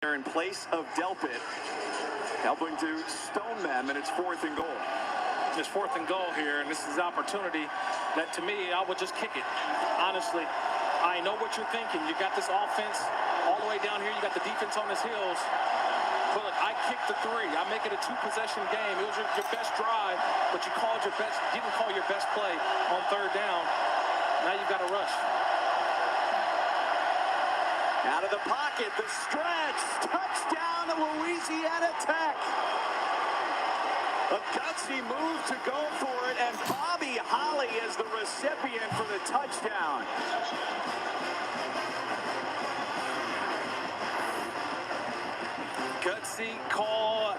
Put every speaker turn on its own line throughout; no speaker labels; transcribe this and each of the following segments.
in place of Delpit, helping to stone them, and it's 4th and goal.
It's 4th and goal here, and this is an opportunity that, to me, I would just kick it. Honestly, I know what you're thinking. You got this offense all the way down here. You got the defense on his heels. But look, I kicked the 3. I make it a 2-possession game. It was your best drive, but you didn't call your best play on 3rd down. Now you've got to rush.
Out of the pocket, the stretch, touchdown to Louisiana Tech. A gutsy move to go for it, and Bobby Holly is the recipient for the touchdown.
Gutsy call,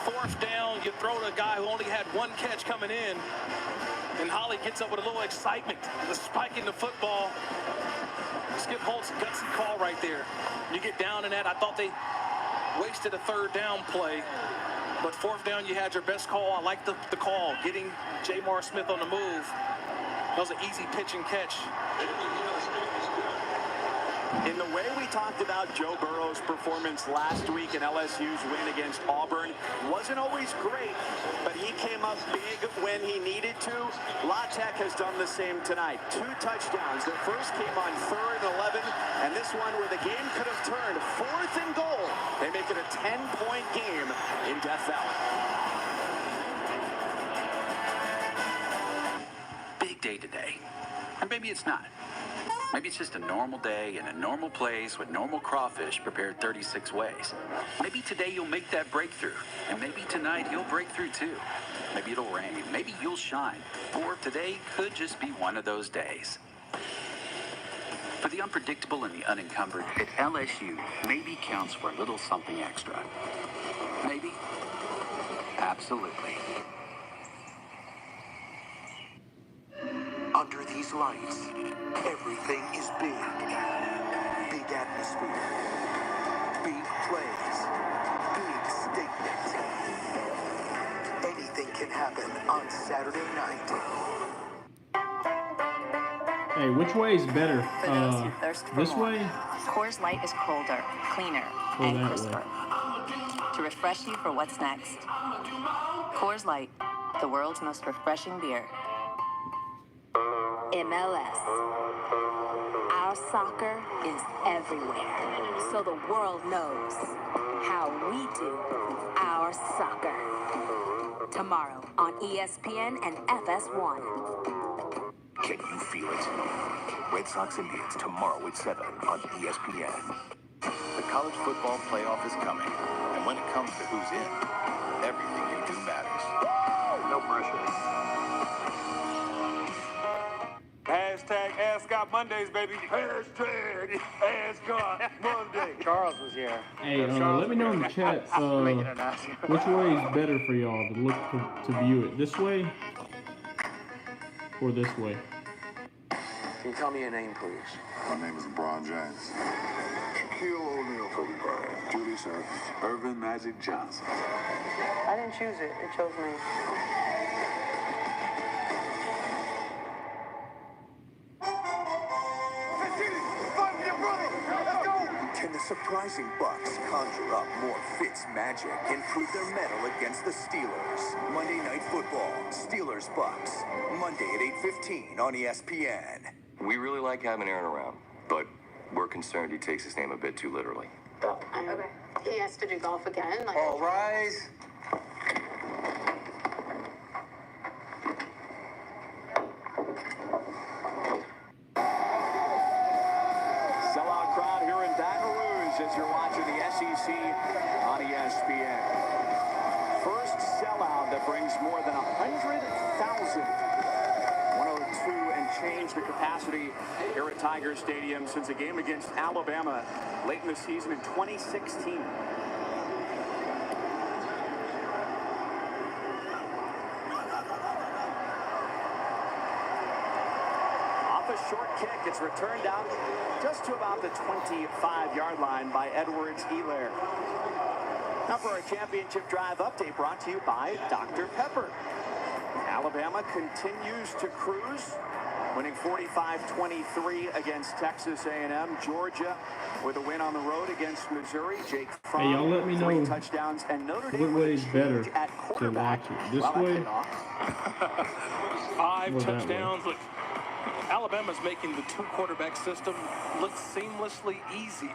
4th down. You throw to a guy who only had 1 catch coming in, and Holly gets up with a little excitement. The spike in the football. Skip Holt's gutsy call right there. You get down in that. I thought they wasted a 3rd down play, but 4th down, you had your best call. I like the call, getting Jamar Smith on the move. That was an easy pitch and catch.
In the way we talked about Joe Burrow's performance last week in LSU's win against Auburn, wasn't always great, but he came up big when he needed to. La Tech has done the same tonight. 2 touchdowns. Their first came on 3rd and 11, and this one where the game could have turned. 4th and goal. They make it a 10-point game in Death Valley.
Big day today. Or maybe it's not. Maybe it's just a normal day in a normal place with normal crawfish prepared 36 ways. Maybe today you'll make that breakthrough, and maybe tonight you'll break through too. Maybe it'll rain, maybe you'll shine, or today could just be one of those days. For the unpredictable and the unencumbered, at LSU, maybe counts for a little something extra. Maybe? Absolutely.
Under these lights, everything is big. Big atmosphere. Big plays. Big statements. Anything can happen on Saturday night.
Hey, which way is better?
For those who thirst for
this
more,
way?
Coors Light is colder, cleaner, and crisper. To refresh you for what's next. Coors Light, the world's most refreshing beer.
MLS. Our soccer is everywhere, so the world knows how we do our soccer. Tomorrow on ESPN and FS1.
Can you feel it? Red Sox Indians tomorrow at 7 on ESPN.
The college football playoff is coming, and when it comes to who's in, everything you do matters.
No pressure.
Hashtag Ask God Mondays, baby.
Hashtag Ask God Monday.
Charles was here.
Hey, let me know in the chat which way is better for y'all to look to view it. This way or this way?
Can you tell me your name, please?
My name is LeBron James.
Shaquille O'Neal, Kobe Bryant.
Julius Irvin Magic Johnson.
I didn't choose it. It chose me.
Can the surprising Bucks conjure up more Fitz magic and prove their mettle against the Steelers? Monday Night Football, Steelers-Bucks, Monday at 8:15 on ESPN.
We really like having Aaron around, but we're concerned he takes his name a bit too literally.
Okay. He has to do golf again.
All rise.
Sellout crowd here in Baton Rouge as you're watching the SEC on ESPN. First sellout that brings more than 100,000. 102 and change the capacity here at Tiger Stadium since a game against Alabama late in the season in 2016. Short kick. It's returned out just to about the 25-yard line by Edwards-Helaire. Now for our championship drive update brought to you by Dr. Pepper. Alabama continues to cruise. winning 45-23 against Texas A&M. Georgia with a win on the road against Missouri. Jake Fromm,
Hey, y'all let me know
3 touchdowns, and Notre Dame
what way is better
at
to
quarterback.
watch it. This
Well, that
way?
paid off.
5
Or that way?
touchdowns. Look, Alabama's making the 2-quarterback system look seamlessly easy.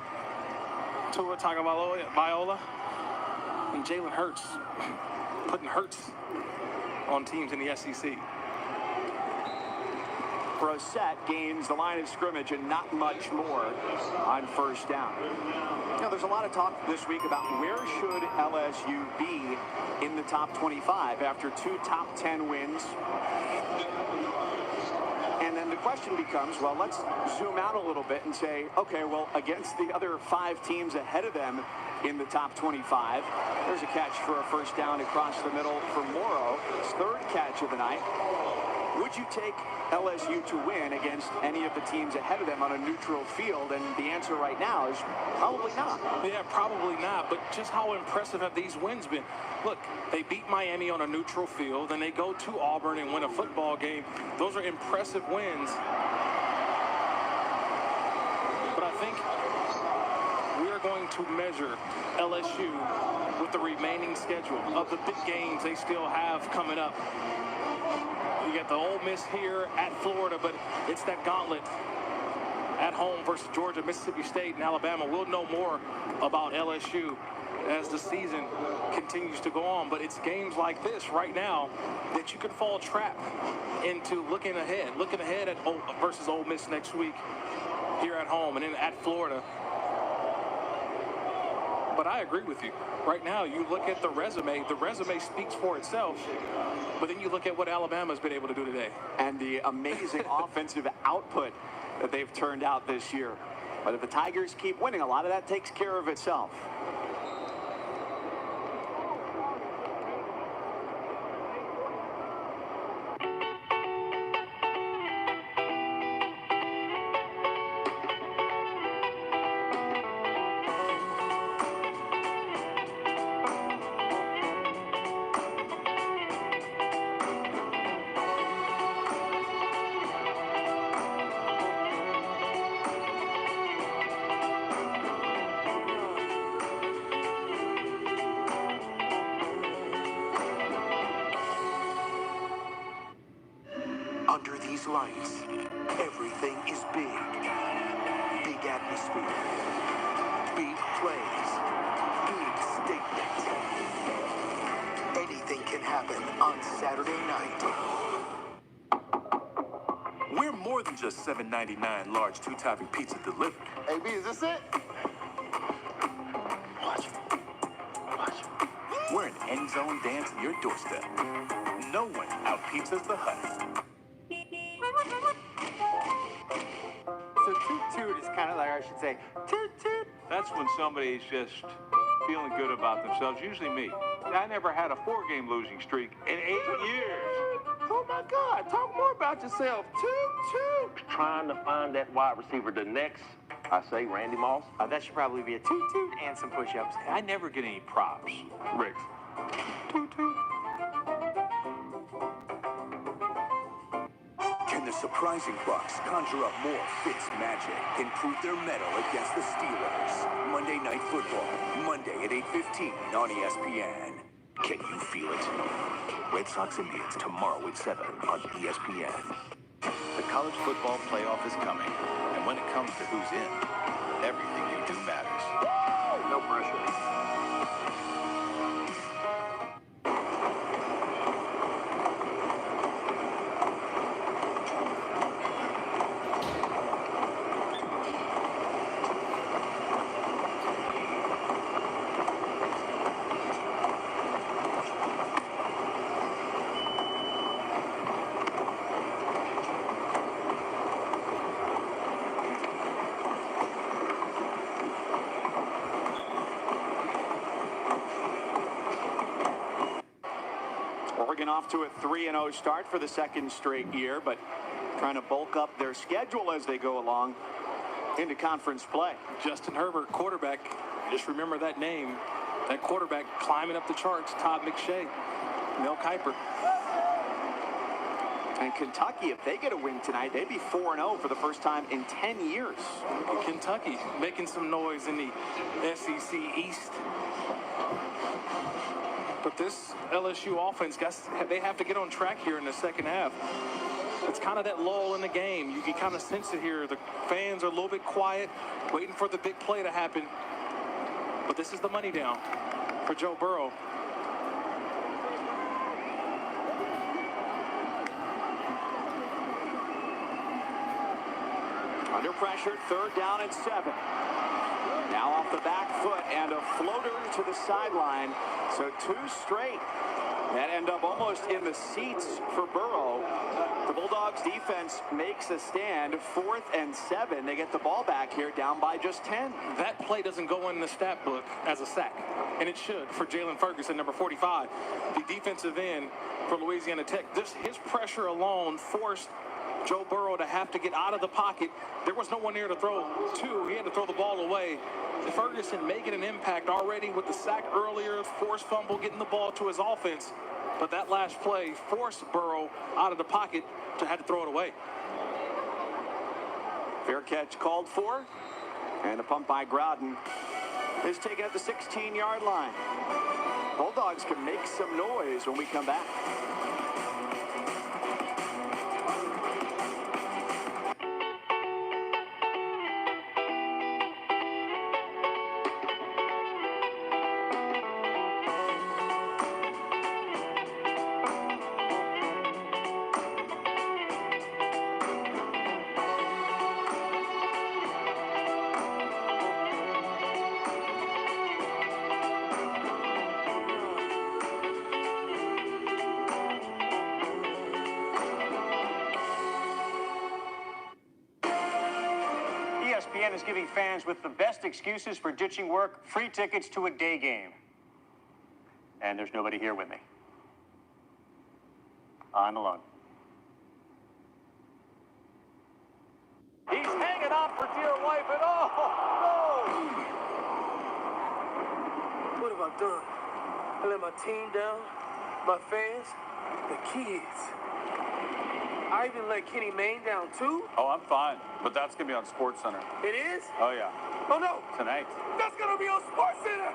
Tua Tagovailoa and Jalen Hurts putting Hurts on teams in the SEC.
Brissett gains the line of scrimmage and not much more on first down. You know, there's a lot of talk this week about where should LSU be in the top 25 after 2 top 10 wins. And then the question becomes, well, let's zoom out a little bit and say, okay, well, against the other 5 teams ahead of them in the top 25, there's a catch for a first down across the middle for Morrow. His 3rd catch of the night. Would you take LSU to win against any of the teams ahead of them on a neutral field? And the answer right now is probably not.
Yeah, probably not. But just how impressive have these wins been? Look, they beat Miami on a neutral field, and they go to Auburn and win a football game. Those are impressive wins. But I think we are going to measure LSU with the remaining schedule of the big games they still have coming up. You got the Ole Miss here at Florida, but it's that gauntlet at home versus Georgia, Mississippi State, and Alabama. We'll know more about LSU as the season continues to go on. But it's games like this right now that you could fall trap into looking ahead at versus Ole Miss next week here at home and then at Florida. But I agree with you. Right now, you look at the resume speaks for itself. But then you look at what Alabama's been able to do today.
And the amazing offensive output that they've turned out this year. But if the Tigers keep winning, a lot of that takes care of itself.
Under these lights, everything is big. Big atmosphere. Big plays. Big statements. Anything can happen on Saturday night.
We're more than just $7.99 large 2-topping pizza delivered.
Hey, B, is this it?
Watch. We're an end zone dance at your doorstep. No one out-pizzas the Hut.
So toot-toot is kind of like, I should say, toot-toot. That's when somebody's just feeling good about themselves, usually me. I never had a 4-game losing streak in 8 years. Oh, my God. Talk more about yourself. Toot-toot.
Trying to find that wide receiver. The next, I say, Randy Moss.
That should probably be a toot-toot and some push-ups. I never get any props. Rick. Toot-toot.
Can the surprising Bucks conjure up more Fitz magic and prove their mettle against the Steelers? Monday Night Football, Monday at 8:15 on ESPN.
Can you feel it? Red Sox Indians tomorrow at 7 on ESPN. The college football playoff is coming, and when it comes to who's in, everything you do matters. No pressure.
Oregon off to a 3-0 start for the 2nd straight year, but trying to bulk up their schedule as they go along into conference play.
Justin Herbert, quarterback. Just remember that name. That quarterback climbing up the charts, Todd McShay, Mel Kiper.
And Kentucky, if they get a win tonight, they'd be 4-0 for the first time in 10 years.
Kentucky making some noise in the SEC East. But this LSU offense, they have to get on track here in the second half. It's kind of that lull in the game. You can kind of sense it here. The fans are a little bit quiet, waiting for the big play to happen. But this is the money down for Joe Burrow.
Under pressure, 3rd down and 7. Now off the back foot and a floater to the sideline. So 2 straight that end up almost in the seats for Burrow. The Bulldogs defense makes a stand. 4th and 7. They get the ball back here down by just 10.
That play doesn't go in the stat book as a sack, and it should for Jalen Ferguson, number 45. The defensive end for Louisiana Tech. His pressure alone forced Joe Burrow to have to get out of the pocket. There was no one there to throw to. He had to throw the ball away. Ferguson making an impact already with the sack earlier, forced fumble, getting the ball to his offense. But that last play forced Burrow out of the pocket to have to throw it away.
Fair catch called for. And a pump by Groudon is taken at the 16-yard line. Bulldogs can make some noise when we come back.
ESPN is giving fans with the best excuses for ditching work free tickets to a day game. And there's nobody here with me. I'm alone.
He's hanging on for dear life, and oh, no!
What have I done? I let my team down, my fans, the kids. I even let Kenny Mayne down too?
Oh, I'm fine, but that's going to be on SportsCenter.
It is?
Oh, yeah.
Oh, no.
Tonight.
That's going to be on SportsCenter.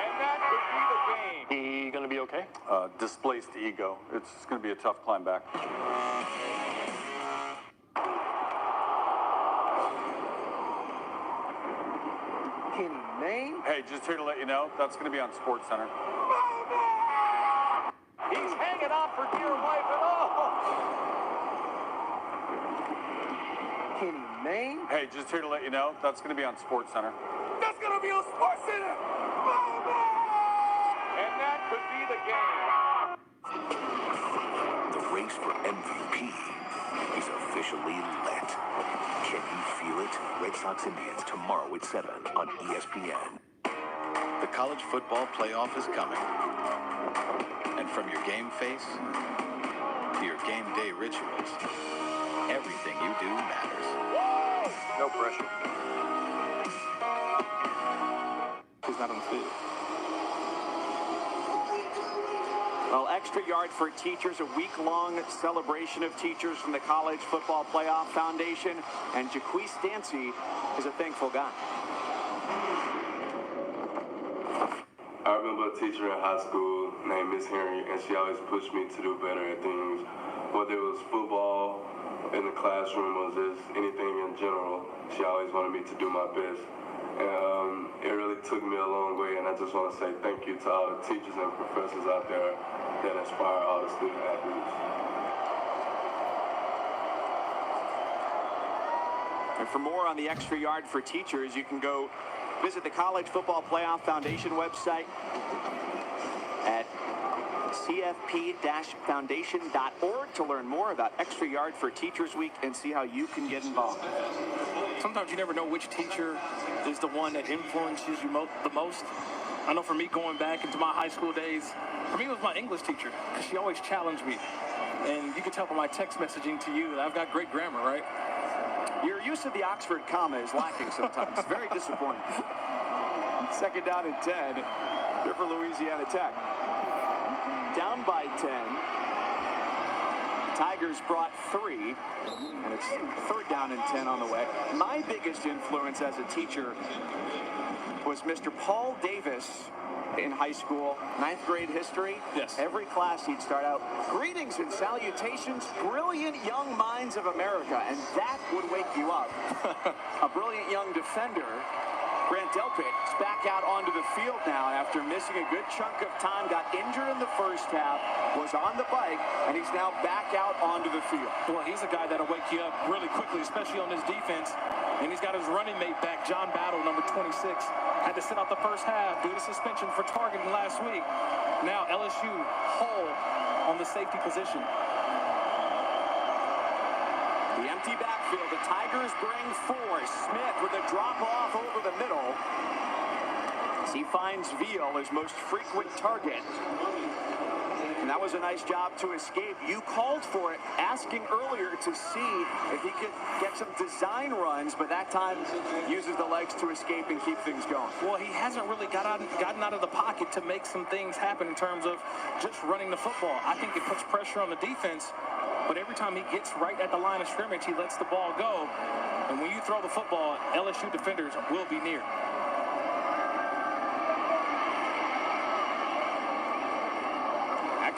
And that could be the game.
He going to be okay? Displaced ego. It's going to be a tough climb back.
Kenny Mayne?
Hey, just here to let you know, that's going to be on SportsCenter.
He's hanging on for dear life, and oh!
Kenny Mayne?
Hey, just here to let you know, that's going to be on SportsCenter.
That's going to be on SportsCenter.
And that could be the game.
The race for MVP is officially lit. Can you feel it? Red Sox Indians tomorrow at 7 on ESPN.
The college football playoff is coming. And from your game face to your game day rituals, everything you do matters.
Whoa!
No pressure.
He's not on the field.
Well, Extra Yard for Teachers, a week-long celebration of teachers from the College Football Playoff Foundation. And Jaquise Dancy is a thankful guy.
I remember a teacher in high school named Miss Henry, and she always pushed me to do better at things, whether it was football, in the classroom, or just anything in general. She always wanted me to do my best. And it really took me a long way, and I just want to say thank you to all the teachers and professors out there that inspire all the student athletes.
And for more on the Extra Yard for Teachers, you can go visit the College Football Playoff Foundation website at cfp-foundation.org to learn more about Extra Yard for Teachers Week and see how you can get involved.
Sometimes you never know which teacher is the one that influences you the most. I know for me, going back into my high school days, for me it was my English teacher, because she always challenged me. And you can tell from my text messaging to you that I've got great grammar, right?
Your use of the Oxford comma is lacking sometimes. Very disappointing. 2nd down and 10 here for Louisiana Tech. Down by 10. Tigers brought 3, and it's 3rd down and 10 on the way. My biggest influence as a teacher was Mr. Paul Davis in high school, 9th grade history.
Yes.
Every class he'd start out, greetings and salutations, brilliant young minds of America, and that would wake you up. A brilliant young defender, Grant Delpit, is back out onto the field now after missing a good chunk of time, got injured in the first half, was on the bike, and he's now back out onto the field.
Well, he's a guy that'll wake you up really quickly, especially on this defense. And he's got his running mate back, John Battle, number 26. Had to sit out the first half due to suspension for targeting last week. Now LSU Hull on the safety position.
The empty backfield. The Tigers bring 4. Smith with a drop off over the middle. As he finds Veal, his most frequent target. And that was a nice job to escape. You called for it, asking earlier to see if he could get some design runs, but that time uses the legs to escape and keep things going.
Well, he hasn't really gotten out of the pocket to make some things happen in terms of just running the football. I think it puts pressure on the defense, but every time he gets right at the line of scrimmage, he lets the ball go. And when you throw the football, LSU defenders will be near.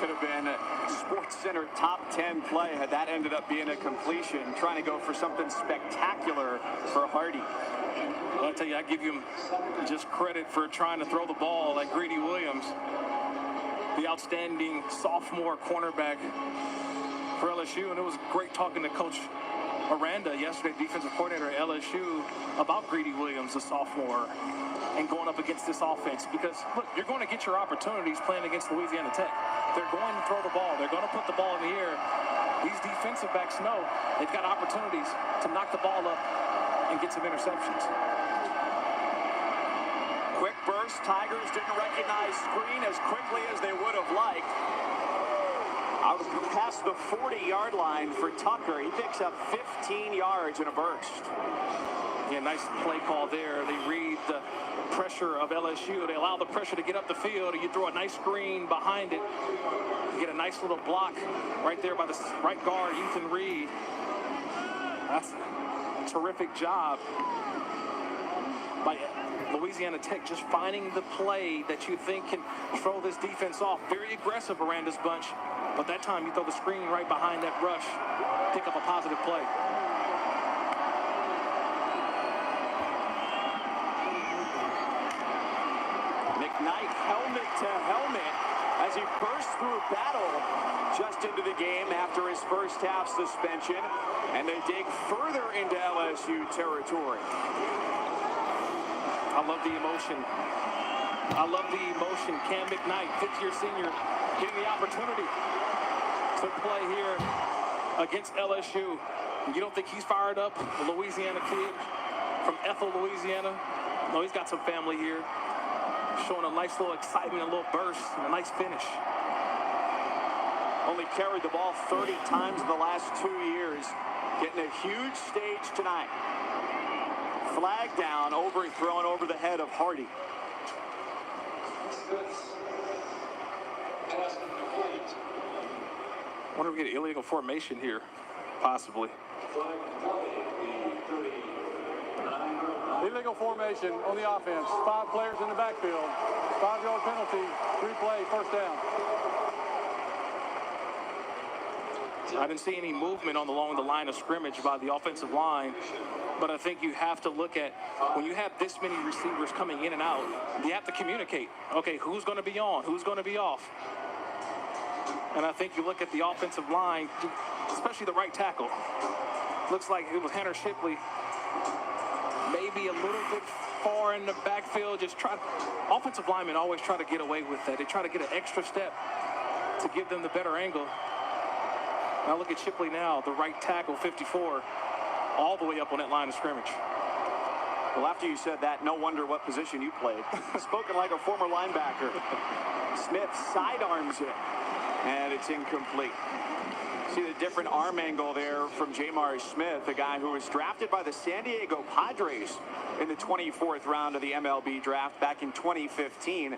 Could have been a Sports Center top 10 play had that ended up being a completion, trying to go for something spectacular for Hardy.
Well, I tell you, I give him just credit for trying to throw the ball like Greedy Williams, the outstanding sophomore cornerback for LSU. And it was great talking to Coach Aranda yesterday, defensive coordinator at LSU, about Greedy Williams, the sophomore, and going up against this offense. Because, look, you're going to get your opportunities playing against Louisiana Tech. They're going to throw the ball. They're going to put the ball in the air. These defensive backs know they've got opportunities to knock the ball up and get some interceptions.
Quick burst. Tigers didn't recognize screen as quickly as they would have liked. Out past the 40-yard line for Tucker. He picks up 15 yards in a burst.
Yeah, nice play call there. They read the pressure of LSU. They allow the pressure to get up the field, and you throw a nice screen behind it. You get a nice little block right there by the right guard, Ethan Reed. That's a terrific job by Louisiana Tech, just finding the play that you think can throw this defense off. Very aggressive, Aranda's bunch, but that time you throw the screen right behind that rush, pick up a positive play.
McKnight helmet to helmet as he burst through Battle just into the game after his first half suspension, and they dig further into LSU territory.
I love the emotion. I love the emotion. Cam McKnight, fifth-year senior, getting the opportunity to play here against LSU. You don't think he's fired up? A Louisiana kid from Ethel, Louisiana. No, he's got some family here. Showing a nice little excitement, a little burst, and a nice finish.
Only carried the ball 30 times in the last 2 years. Getting a huge stage tonight. Flag down, thrown over the head of Hardy.
I wonder if we get illegal formation here, possibly.
Illegal formation on the offense. 5 players in the backfield. 5-yard penalty. 3 play, first down.
I didn't see any movement along the line of scrimmage by the offensive line, but I think you have to look at, when you have this many receivers coming in and out, you have to communicate. Okay, who's going to be on? Who's going to be off? And I think you look at the offensive line, especially the right tackle. Looks like it was Hunter Shipley. Maybe a little bit far in the backfield. Offensive linemen always try to get away with that. They try to get an extra step to give them the better angle. Now look at Shipley now, the right tackle, 54, all the way up on that line of scrimmage.
Well, after you said that, no wonder what position you played. Spoken like a former linebacker. Smith sidearms it, and it's incomplete. See the different arm angle there from Jamar Smith, a guy who was drafted by the San Diego Padres in the 24th round of the MLB draft back in 2015.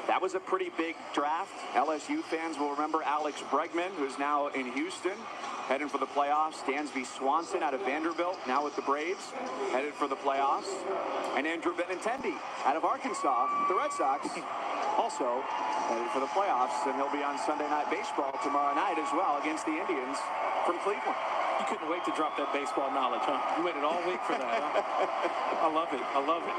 That was a pretty big draft. LSU fans will remember Alex Bregman, who's now in Houston, heading for the playoffs. Dansby Swanson out of Vanderbilt, now with the Braves, headed for the playoffs. And Andrew Benintendi out of Arkansas, the Red Sox, also headed for the playoffs. And he'll be on Sunday Night Baseball tomorrow night as well against the Indians from Cleveland.
You couldn't wait to drop that baseball knowledge, huh? You waited all week for that, huh? I love it. I love it.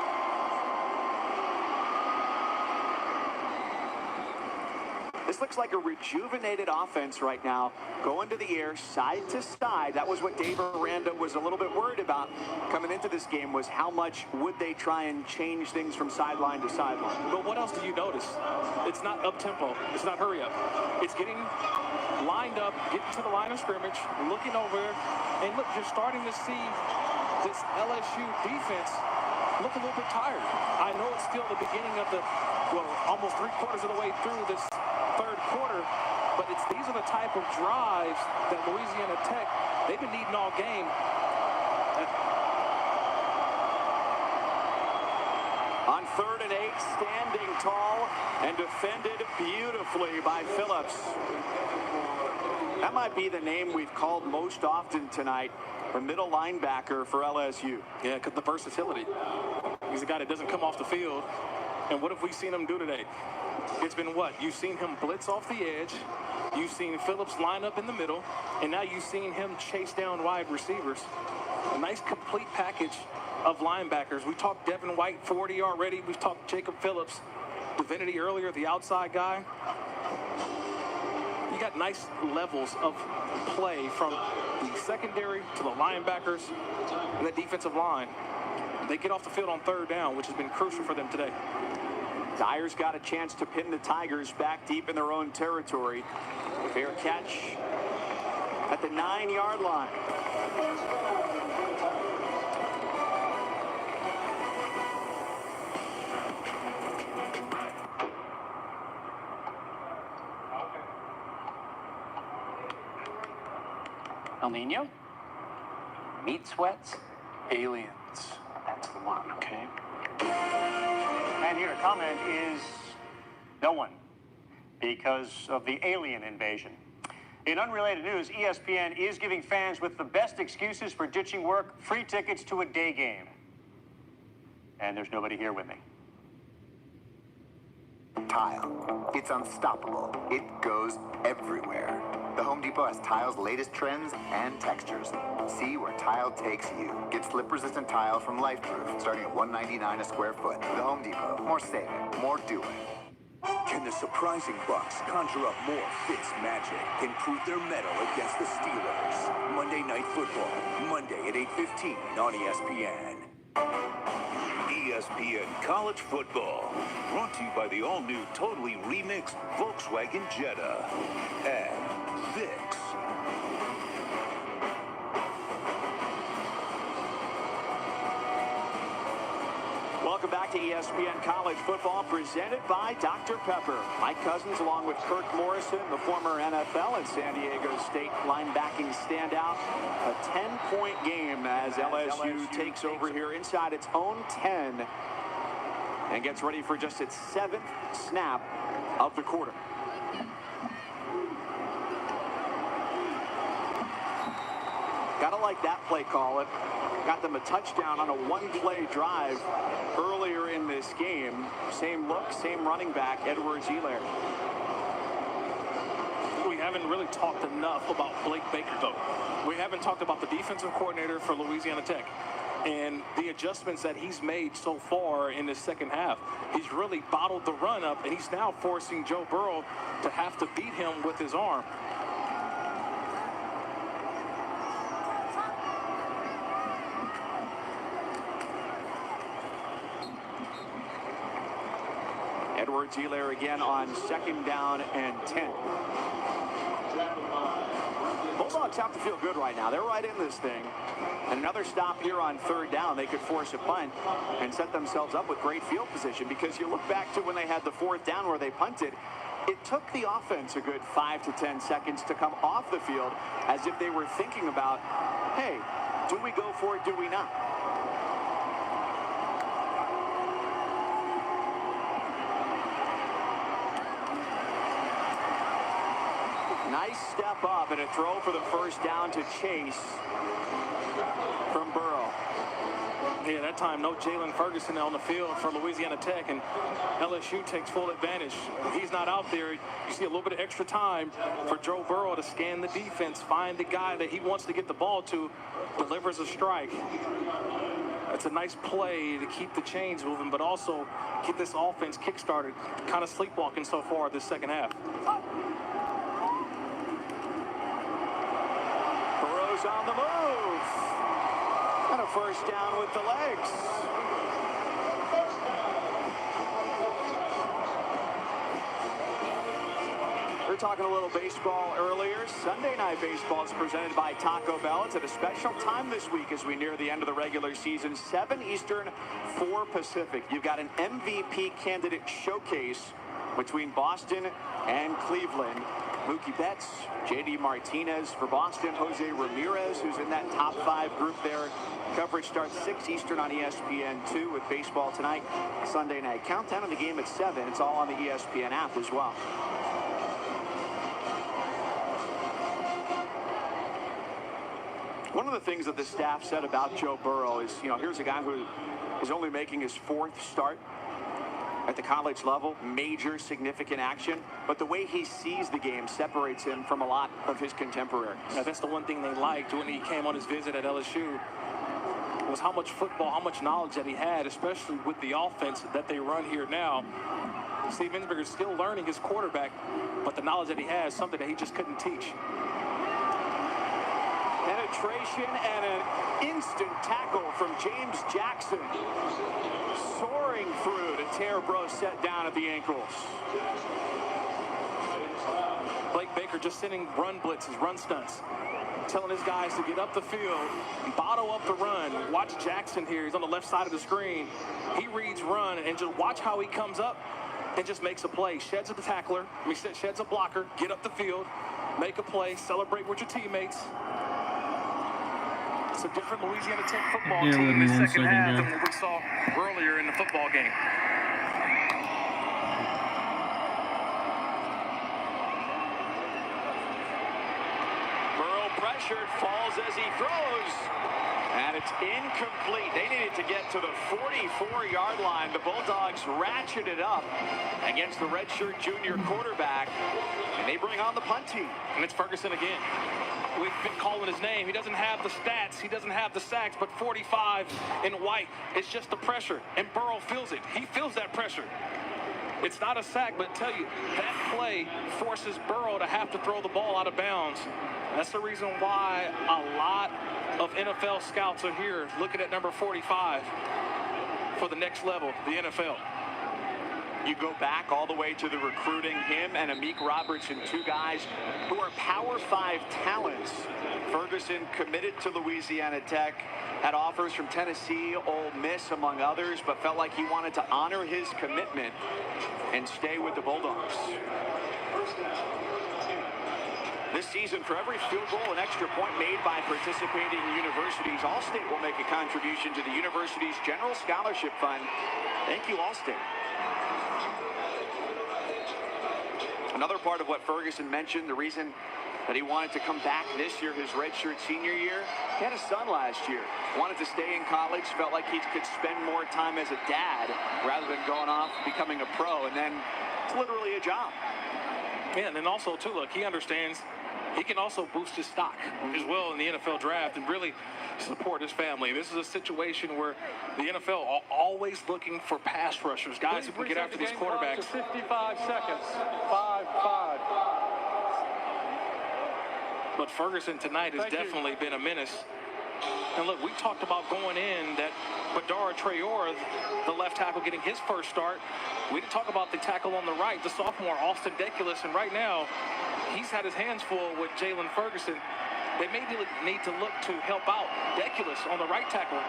This looks like a rejuvenated offense right now, going to the air, side to side. That was what Dave Aranda was a little bit worried about coming into this game, was how much would they try and change things from sideline to sideline.
But what else do you notice? It's not up-tempo. It's not hurry up. It's getting lined up, getting to the line of scrimmage, looking over, and look, you're starting to see this LSU defense look a little bit tired. I know it's still the beginning of the, well, almost 3/4 of the way through this third quarter, but these are the type of drives that Louisiana Tech, they've been needing all game.
On 3rd and 8, standing tall and defended beautifully by Phillips. That might be the name we've called most often tonight, the middle linebacker for LSU.
Yeah, because the versatility. He's a guy that doesn't come off the field. And what have we seen him do today? It's been what? You've seen him blitz off the edge. You've seen Phillips line up in the middle. And now you've seen him chase down wide receivers. A nice complete package of linebackers. We talked Devin White, 40 already. We've talked Jacob Phillips, Divinity earlier, the outside guy. You got nice levels of play from the secondary to the linebackers and the defensive line. They get off the field on 3rd down, which has been crucial for them today.
Dyer's got a chance to pin the Tigers back deep in their own territory. Fair catch at the 9-yard line.
El Nino? Meat sweats?
Aliens.
That's the one, okay? And here to comment is no one, because of the alien invasion. In unrelated news, ESPN is giving fans with the best excuses for ditching work free tickets to a day game. And there's nobody here with me.
Tile. It's unstoppable. It goes everywhere. The Home Depot has Tile's latest trends and textures. See where Tile takes you. Get slip-resistant tile from LifeProof, starting at $1.99 a square foot. The Home Depot. More saving, more doing.
Can the surprising Bucks conjure up more Fitz magic and prove their mettle against the Steelers? Monday Night Football, Monday at 8:15 on ESPN.
ESPN College Football, brought to you by the all-new, totally remixed Volkswagen Jetta and Vicks.
Welcome back to ESPN College Football, presented by Dr. Pepper. Mike Cousins, along with Kirk Morrison, the former NFL and San Diego State linebacking standout. A 10-point game as LSU takes over here inside its own 10 and gets ready for just its 7th snap of the quarter. Gotta like that play call. It got them a touchdown on a one-play drive earlier in this game. Same look, same running back, Edwards-Helaire.
We haven't really talked enough about Blake Baker, though. We haven't talked about the defensive coordinator for Louisiana Tech and the adjustments that he's made so far in the second half. He's really bottled the run up, and he's now forcing Joe Burrow to have to beat him with his arm.
Edwards-Helaire again on 2nd down and 10. Bulldogs have to feel good right now. They're right in this thing. And another stop here on 3rd down. They could force a punt and set themselves up with great field position, because you look back to when they had the 4th down where they punted. It took the offense a good 5 to 10 seconds to come off the field, as if they were thinking about, hey, do we go for it, do we not? Nice step up and a throw for the first down to Chase from Burrow.
Yeah, that time no Jalen Ferguson on the field for Louisiana Tech, and LSU takes full advantage. He's not out there. You see a little bit of extra time for Joe Burrow to scan the defense, find the guy that he wants to get the ball to, delivers a strike. It's a nice play to keep the chains moving, but also keep this offense kick-started. Kind of sleepwalking so far this second half.
Burrow's on the move. And a first down with the legs. We're talking a little baseball earlier. Sunday Night Baseball is presented by Taco Bell. It's at a special time this week as we near the end of the regular season. 7 Eastern, 4 Pacific. You've got an MVP candidate showcase between Boston and Cleveland. Mookie Betts, J.D. Martinez for Boston, Jose Ramirez, who's in that top 5 group there. Coverage starts 6 Eastern on ESPN2 with baseball tonight. Sunday night countdown of the game at 7. It's all on the ESPN app as well. One of the things that the staff said about Joe Burrow is, here's a guy who is only making his 4th start at the college level, major significant action, but the way he sees the game separates him from a lot of his contemporaries.
Now, that's the one thing they liked when he came on his visit at LSU, was how much football, how much knowledge that he had, especially with the offense that they run here now. Steve Ensminger is still learning his quarterback, but the knowledge that he has, something that he just couldn't teach.
Penetration and an instant tackle from James Jackson. Soaring through to tear Brissett down at the ankles.
Blake Baker just sending run blitzes, run stunts, telling his guys to get up the field, bottle up the run. Watch Jackson here. He's on the left side of the screen. He reads run, and just watch how he comes up and just makes a play. Sheds a tackler, sheds a blocker, get up the field, make a play, celebrate with your teammates. It's a different Louisiana Tech football team in the second half than what we saw earlier in the football game.
Burrow pressured, falls as he throws, and it's incomplete. They needed to get to the 44-yard line. The Bulldogs ratcheted up against the redshirt junior quarterback, and they bring on the punt team.
And it's Ferguson again. We've been calling his name. He doesn't have the stats. He doesn't have the sacks, but 45 in white. It's just the pressure, and Burrow feels it. He feels that pressure. It's not a sack, but I tell you, that play forces Burrow to have to throw the ball out of bounds. That's the reason why a lot of NFL scouts are here looking at number 45 for the next level, the NFL.
You go back all the way to the recruiting, him and Amik Robertson, 2 guys who are Power 5 talents. Ferguson committed to Louisiana Tech, had offers from Tennessee, Ole Miss, among others, but felt like he wanted to honor his commitment and stay with the Bulldogs. This season, for every field goal and extra point made by participating universities, Allstate will make a contribution to the university's General Scholarship Fund. Thank you, Allstate. Another part of what Ferguson mentioned, the reason that he wanted to come back this year, his redshirt senior year, he had a son last year. Wanted to stay in college, felt like he could spend more time as a dad rather than going off becoming a pro, and then it's literally a job.
Yeah, and then also, too, look, he understands he can also boost his stock as well in the NFL draft and really support his family. This is a situation where the NFL are always looking for pass rushers, guys who can get after these quarterbacks.
55 seconds. 5-5.
But Ferguson tonight has definitely been a menace. And look, we talked about going in that Badara Traore, the left tackle, getting his first start. We didn't talk about the tackle on the right, the sophomore, Austin Deculus, and right now, he's had his hands full with Jalen Ferguson. They may need to look to help out Deculus on the right tackle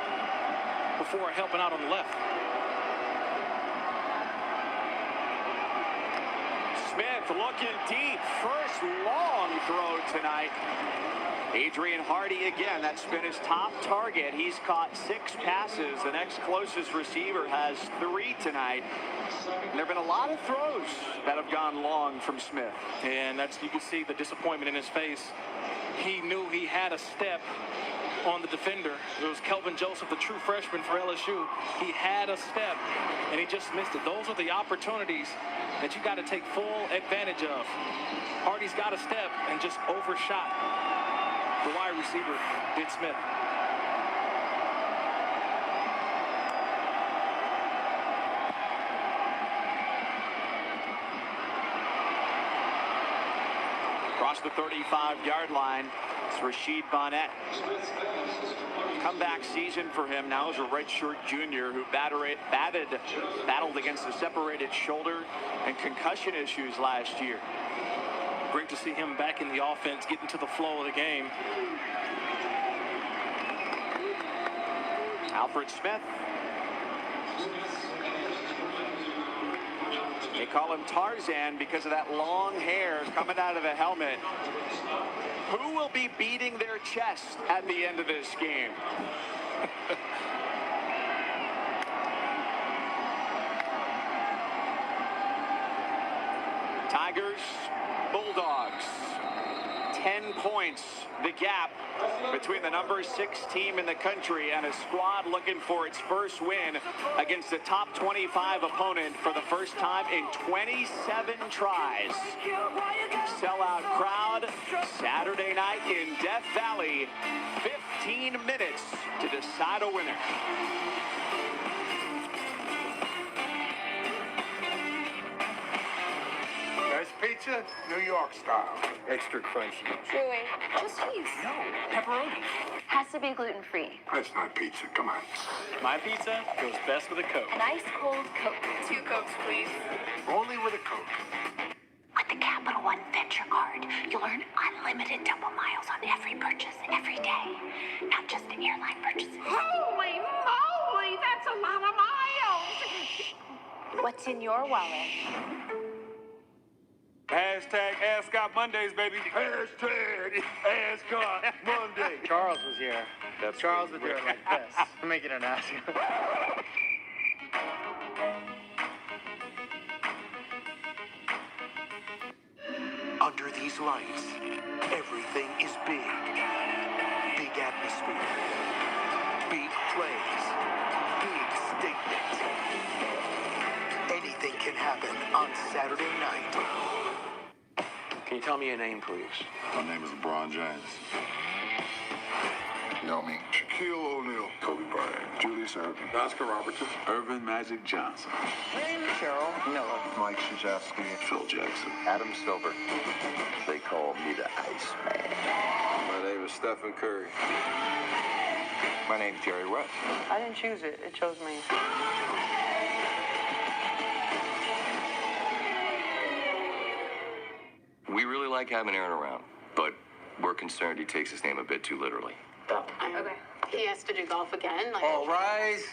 before helping out on the left.
Smith looking deep. First long throw tonight. Adrian Hardy again. That's been his top target. He's caught 6 passes. The next closest receiver has 3 tonight. And there have been a lot of throws that have gone long from Smith.
And you can see the disappointment in his face. He knew he had a step on the defender. It was Kelvin Joseph, the true freshman for LSU. He had a step, and he just missed it. Those are the opportunities that you got to take full advantage of. Hardy's got a step and just overshot the wide receiver, did Smith.
Across the 35-yard line, it's Rashid Bonnet. Comeback season for him now as a redshirt junior who battled against a separated shoulder and concussion issues last year.
Great to see him back in the offense, getting to the flow of the game.
Alfred Smith. They call him Tarzan because of that long hair coming out of the helmet. Who will be beating their chest at the end of this game? Tigers, Bulldogs. 10 points, the gap between the number 6 team in the country and a squad looking for its first win against a top 25 opponent for the first time in 27 tries. Sellout crowd Saturday night in Death Valley. 15 minutes to decide a winner.
Best pizza, New York style. Extra crunchy.
Chewy. Just cheese.
No, pepperoni.
Has to be gluten-free.
That's not pizza, come on.
My pizza goes best with a Coke.
An ice cold Coke.
2 Cokes, please.
Only with a Coke.
With the Capital One Venture Card, you'll earn unlimited double miles on every purchase, every day. Not just the airline purchases.
Holy moly, that's a lot of miles.
What's in your wallet?
Hashtag Ascot Mondays, baby. Hashtag Ascot Monday.
Charles was here. Charles would do it like this. Make it an ass.
Under these lights, everything is big. Big atmosphere. Big plays. Big statements. Anything can happen on Saturday night.
Can you tell me your name, please?
My name is LeBron James. You know me. Shaquille O'Neal. Kobe Bryant. Julius Erving. Oscar Robertson. Irvin Magic Johnson.
Cheryl Miller.
Mike Krzyzewski. Phil Jackson.
Adam Silver. They call me the Iceman.
My name is Stephen Curry.
My name's Jerry West.
I didn't choose it. It chose me.
We really like having Aaron around, but we're concerned he takes his name a bit too literally.
Okay. He has to do golf again. Like,
All rise.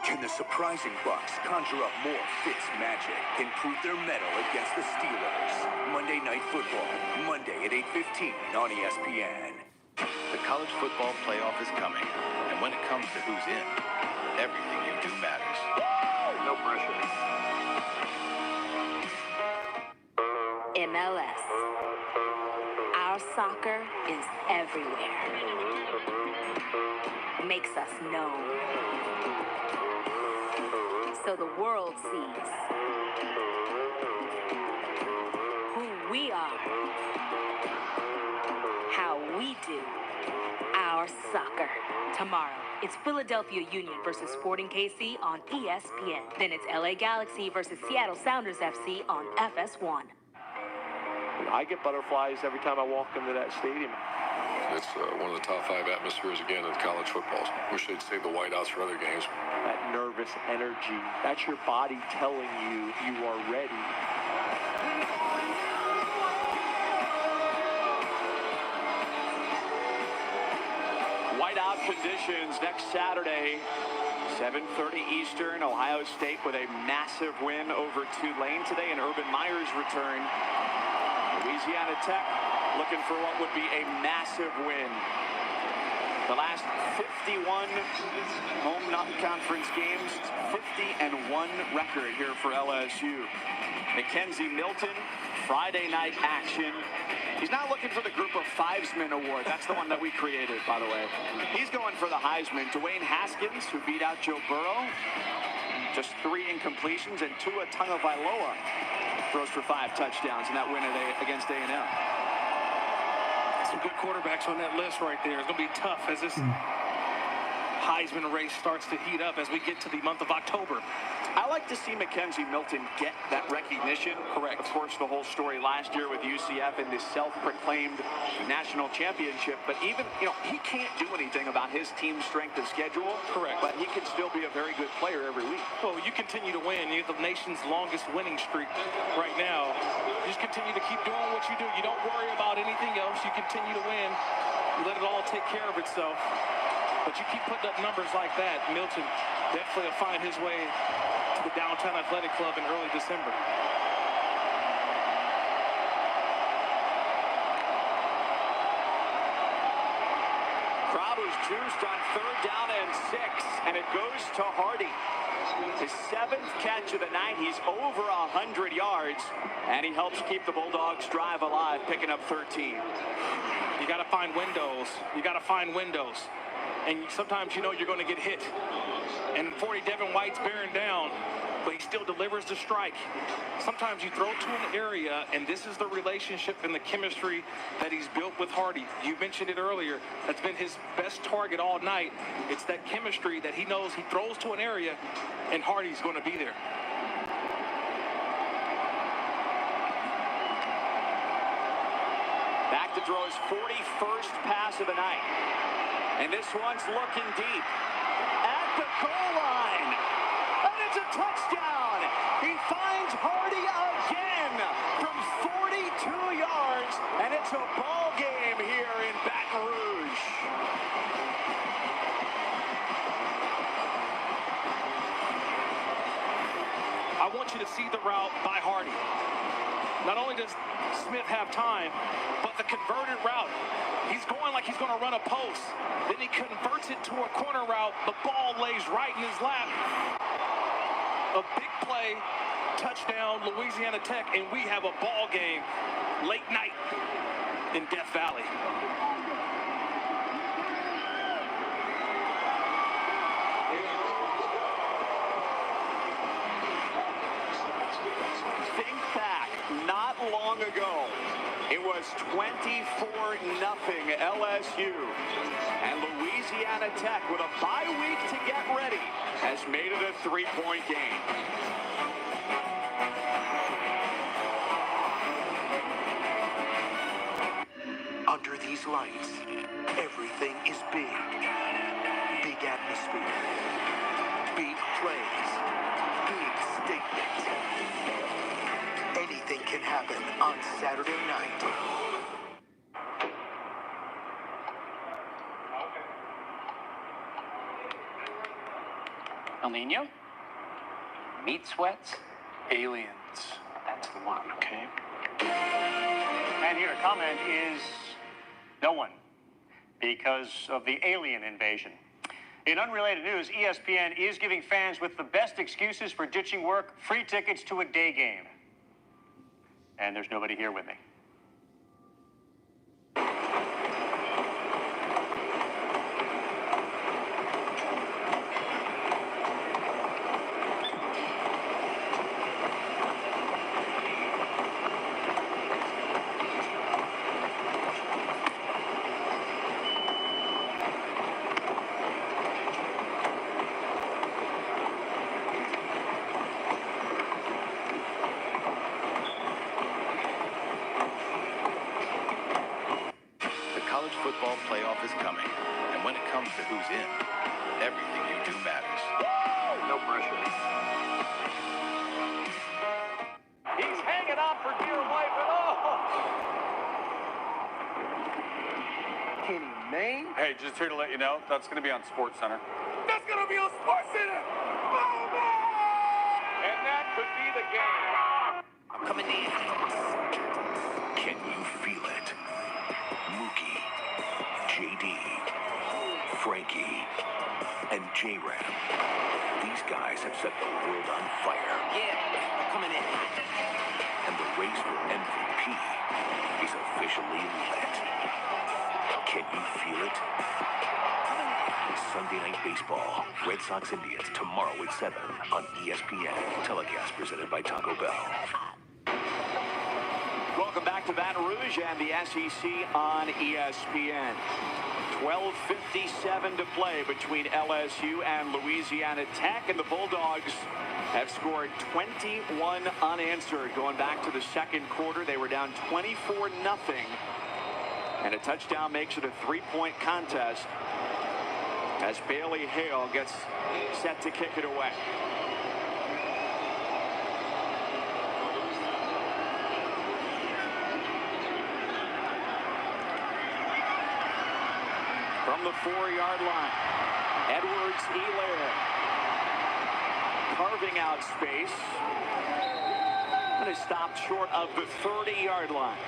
Can the surprising Bucks conjure up more Fitz magic and prove their mettle against the Steelers? Monday Night Football, Monday at 8:15 on ESPN.
The college football playoff is coming, and when it comes to who's in, everything you do matters.
No pressure.
MLS. Our soccer is everywhere. Makes us known. So the world sees who we are, how we do our soccer. Tomorrow, it's Philadelphia Union versus Sporting KC on ESPN. Then it's LA Galaxy versus Seattle Sounders FC on FS1.
I get butterflies every time I walk into that stadium.
It's one of the top 5 atmospheres again in college football. Wish they'd save the whiteouts for other games.
That nervous energy, that's your body telling you you are ready.
Whiteout conditions next Saturday. 7:30 Eastern, Ohio State with a massive win over Tulane today, and Urban Meyer's return. Louisiana Tech looking for what would be a massive win. The last 51 home non-conference games, 50-1 record here for LSU. Mackenzie Milton, Friday night action. He's not looking for the Group of Fivesmen Award. That's the one that we created, by the way. He's going for the Heisman. Dwayne Haskins, who beat out Joe Burrow. Just 3 incompletions, and Tua Tagovailoa throws for 5 touchdowns in that win against A&M.
Some good quarterbacks on that list right there. It's going to be tough as this Heisman race starts to heat up as we get to the month of October.
I like to see Mackenzie Milton get that recognition. Correct. Of course, the whole story last year with UCF and this self-proclaimed national championship. But even, he can't do anything about his team's strength of schedule. Correct. But he can still be a very good player every week.
Well, you continue to win. You're the nation's longest winning streak right now. You just continue to keep doing what you do. You don't worry about anything else. You continue to win. You let it all take care of itself. But you keep putting up numbers like that. Milton definitely will find his way to the Downtown Athletic Club in early December.
Crowd was juiced on 3rd down and 6, and it goes to Hardy. His 7th catch of the night. He's over 100 yards, and he helps keep the Bulldogs' drive alive, picking up 13.
You got to find windows. You got to find windows. And sometimes you're going to get hit. And 40 Devin White's bearing down, but he still delivers the strike. Sometimes you throw to an area, and this is the relationship and the chemistry that he's built with Hardy. You mentioned it earlier. That's been his best target all night. It's that chemistry that he knows he throws to an area, and Hardy's going to be there.
Back to throw his 41st pass of the night. And this one's looking deep at the goal line. And it's a touchdown. He finds Hardy again from 42 yards. And it's a ball game here in Baton Rouge.
I want you to see the route by Hardy. Not only does Smith have time, but the converted route. He's going like he's going to run a post. Then he converts it to a corner route. The ball lays right in his lap. A big play, touchdown, Louisiana Tech, and we have a ball game late night in Death Valley.
Think back, not long ago. It was 24-0 LSU. And Louisiana Tech, with a bye week to get ready, has made it a 3-point game.
Under these lights, everything is big. Big atmosphere. Big plays. Big statements. Anything can happen on Saturday night.
El Nino? Meat sweats?
Aliens.
That's the one, okay?
And here to comment is no one, because of the alien invasion. In unrelated news, ESPN is giving fans with the best excuses for ditching work free tickets to a day game. And there's nobody here with me.
College football playoff is coming, and when it comes to who's in, everything you do matters.
No pressure.
He's hanging on for dear life and all.
Kenny Mayne?
Hey, just here to let you know, that's going to be on SportsCenter.
That's gonna be on SportsCenter.
And that could be the game.
I'm coming in.
Can you feel it? Mookie, JD, Frankie, and J-Ram. These guys have set the world on fire.
Yeah, I'm coming in.
And the race for MVP is officially lit. Can you feel it? Sunday Night Baseball, Red Sox Indians, tomorrow at 7 on ESPN. Telecast presented by Taco Bell.
Welcome back to Baton Rouge and the SEC on ESPN. 12:57 to play between LSU and Louisiana Tech, and the Bulldogs have scored 21 unanswered. Going back to the second quarter, they were down 24-0, and a touchdown makes it a 3-point contest as Bailey Hale gets set to kick it away. From the 4-yard line, Edwards-Helaire carving out space, and is stopped short of the 30-yard line.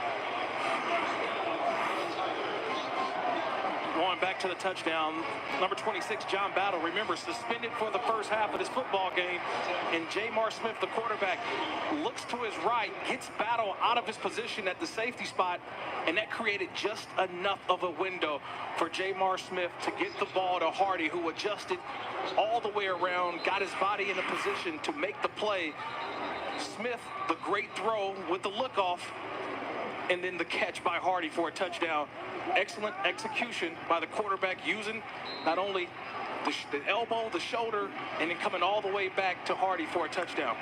Going back to the touchdown, number 26, John Battle, remember, suspended for the first half of this football game. And Jamar Smith, the quarterback, looks to his right, gets Battle out of his position at the safety spot, and that created just enough of a window for Jamar Smith to get the ball to Hardy, who adjusted all the way around, got his body in a position to make the play. Smith, the great throw with the look off, and then the catch by Hardy for a touchdown. Excellent execution by the quarterback, using not only the elbow, the shoulder, and then coming all the way back to Hardy for a touchdown.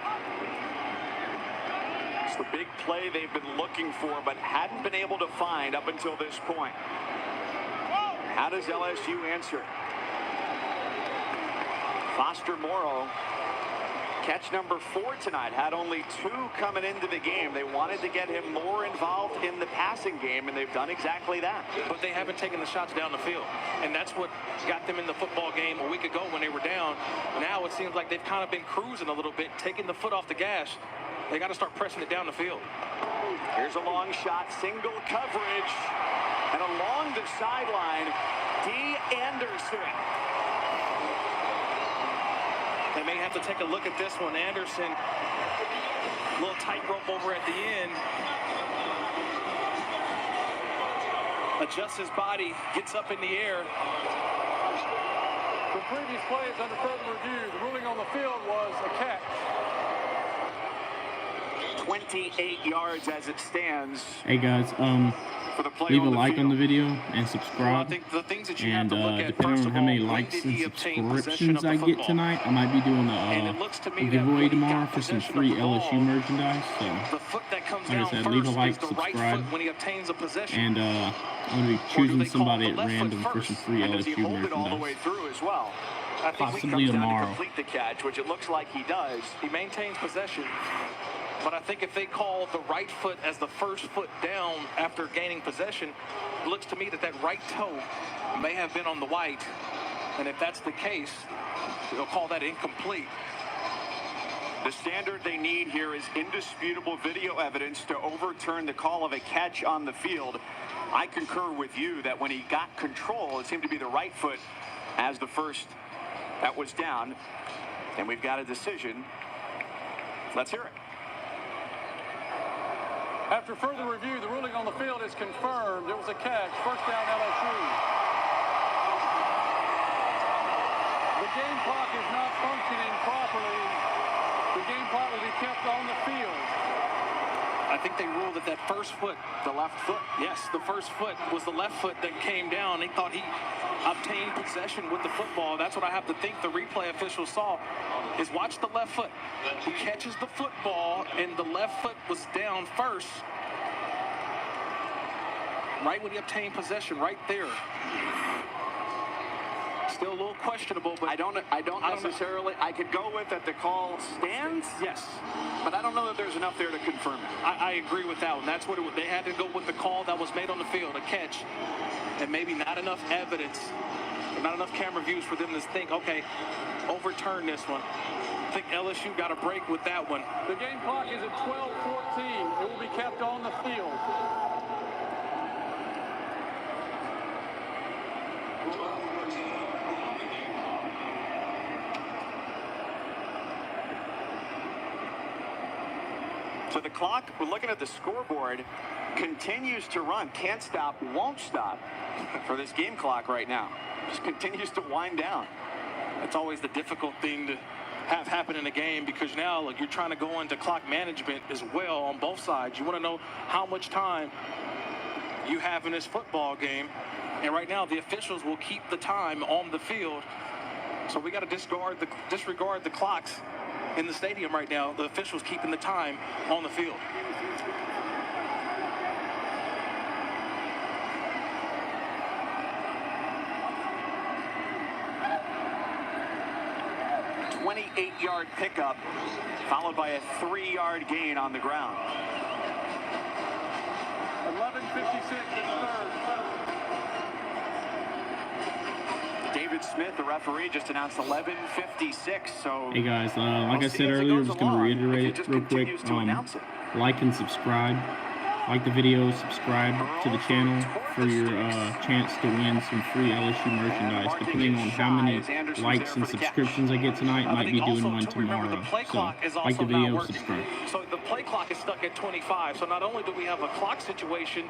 It's the big play they've been looking for, but hadn't been able to find up until this point. How does LSU answer? Foster Morrow, catch number 4 tonight, had only 2 coming into the game. They wanted to get him more involved in the passing game, and they've done exactly that.
But they haven't taken the shots down the field, and that's what got them in the football game a week ago when they were down. Now it seems like they've kind of been cruising a little bit, taking the foot off the gas. They got to start pressing it down the field.
Here's a long shot, single coverage, and along the sideline, D. Anderson.
They may have to take a look at this one. Anderson, a little tightrope over at the end. Adjusts his body, gets up in the air.
The previous plays under further review, the ruling on the field was a catch.
28 yards as it stands.
Hey guys,
for the play
leave a
on the
like
field.
on the video and subscribe.
I think the things that you
And
have to look at,
depending
first
on
of
how many
all, when
likes
did
and
he obtain possession
subscriptions
of the
I get
football?
tonight, I might be doing
And
a
it looks to me that
giveaway
when he
tomorrow
got
for some
possession
free
of the ball,
LSU merchandise. So,
the foot that comes
like I
down
said,
first
leave a like,
is the right
subscribe,
foot when he obtains a possession.
and I'm going to be choosing somebody at random for some free
And does he
LSU
hold it all the way
merchandise.
through as well? I think
Possibly
he comes down
tomorrow.
to complete the catch, which it looks like he does.
He maintains possession. But I think if they call the right foot as the first foot down after gaining possession, it looks to me that that right toe may have been on the white. And if that's the case, they'll call that incomplete.
The standard they need here is indisputable video evidence to overturn the call of a catch on the field. I concur with you that when he got control, it seemed to be the right foot as the first that was down. And we've got a decision. Let's hear it.
After further review, the ruling on the field is confirmed. It was a catch. First down, LSU. The game clock is not functioning properly. The game clock will be kept on the field.
I think they ruled that that first foot, the left foot, yes, the first foot was the left foot that came down. They thought he obtained possession with the football. That's what I have to think the replay official saw, is watch the left foot. He catches the football, and the left foot was down first. Right when he obtained possession, right there. Still a little questionable, but
I don't necessarily. I could go with that the call stands.
Yes,
but I don't know that there's enough there to confirm it.
I agree with that one. That's what they had to go with the call that was made on the field, a catch, and maybe not enough evidence Not enough camera views for them to think, okay, overturn this one. I think LSU got a break with that one.
The game clock is at 12:14. It will be kept on the field.
So the clock, we're looking at the scoreboard, continues to run. Can't stop, won't stop for this game clock right now. Just continues to wind down.
That's always the difficult thing to have happen in a game, because now you're trying to go into clock management as well on both sides. You want to know how much time you have in this football game. And right now, the officials will keep the time on the field. So we got to disregard the clocks in the stadium right now. The officials keeping the time on the field.
A 28-yard pickup, followed by a 3-yard gain on the ground.
11:56 in the third.
David Smith, the referee, just announced 11:56. So,
hey guys, like I said earlier, I'm just going to reiterate it real quick. Like and subscribe. Like the video, subscribe to the channel for your chance to win some free LSU merchandise. Depending on how many likes and subscriptions I get tonight, might be doing one tomorrow. So, like the video, subscribe.
So the play clock is stuck at 25. So not only do we have a clock situation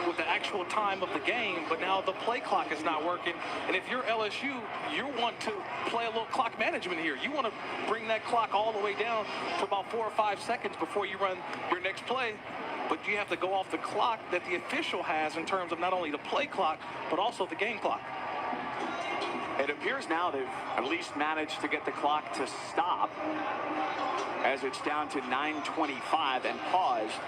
with the actual time of the game, but now the play clock is not working. And if you're LSU, you want to play a little clock management here. You want to bring that clock all the way down to about 4 or 5 seconds before you run your next play. But you have to go off the clock that the official has in terms of not only the play clock, but also the game clock.
It appears now they've at least managed to get the clock to stop as it's down to 9:25 and paused.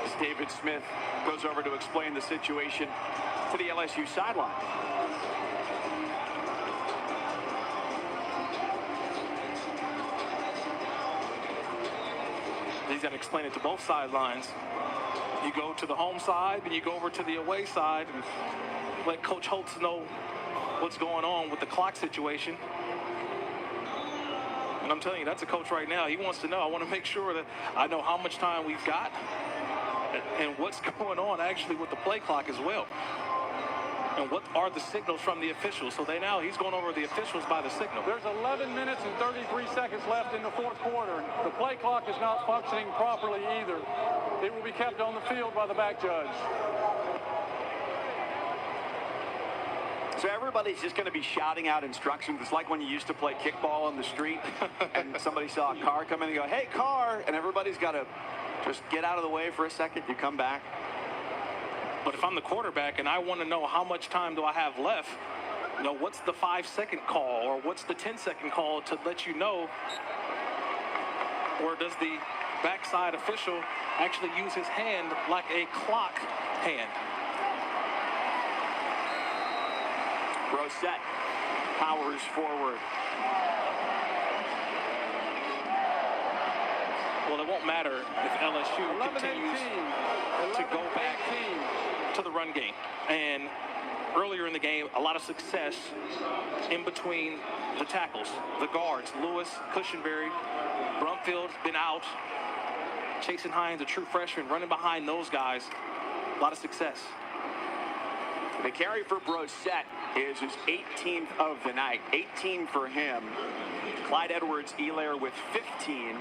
As David Smith goes over to explain the situation to the LSU sideline.
He's got to explain it to both sidelines. You go to the home side, and you go over to the away side, and let Coach Holtz know what's going on with the clock situation. And I'm telling you, that's a coach right now. He wants to know. I want to make sure that I know how much time we've got and what's going on actually with the play clock as well. And what are the signals from the officials? So he's going over the officials by the signal.
There's 11 minutes and 33 seconds left in the fourth quarter. The play clock is not functioning properly either. It will be kept on the field by the back judge.
So everybody's just going to be shouting out instructions. It's like when you used to play kickball on the street and somebody saw a car come in and go, "Hey, car," and everybody's got to just get out of the way for a second. You come back.
But if I'm the quarterback and I want to know how much time do I have left, what's the 5-second call or what's the 10-second call to let you know? Or does the backside official actually use his hand like a clock hand?
Brosette powers forward.
Well, it won't matter if LSU continues to go back to the run game. And earlier in the game, a lot of success in between the tackles, the guards. Lewis, Cushenberry, Brumfield's been out. Chasen Hines, a true freshman, running behind those guys. A lot of success.
The carry for Brosette is his 18th of the night. 18 for him. Clyde Edwards-Helaire with 15.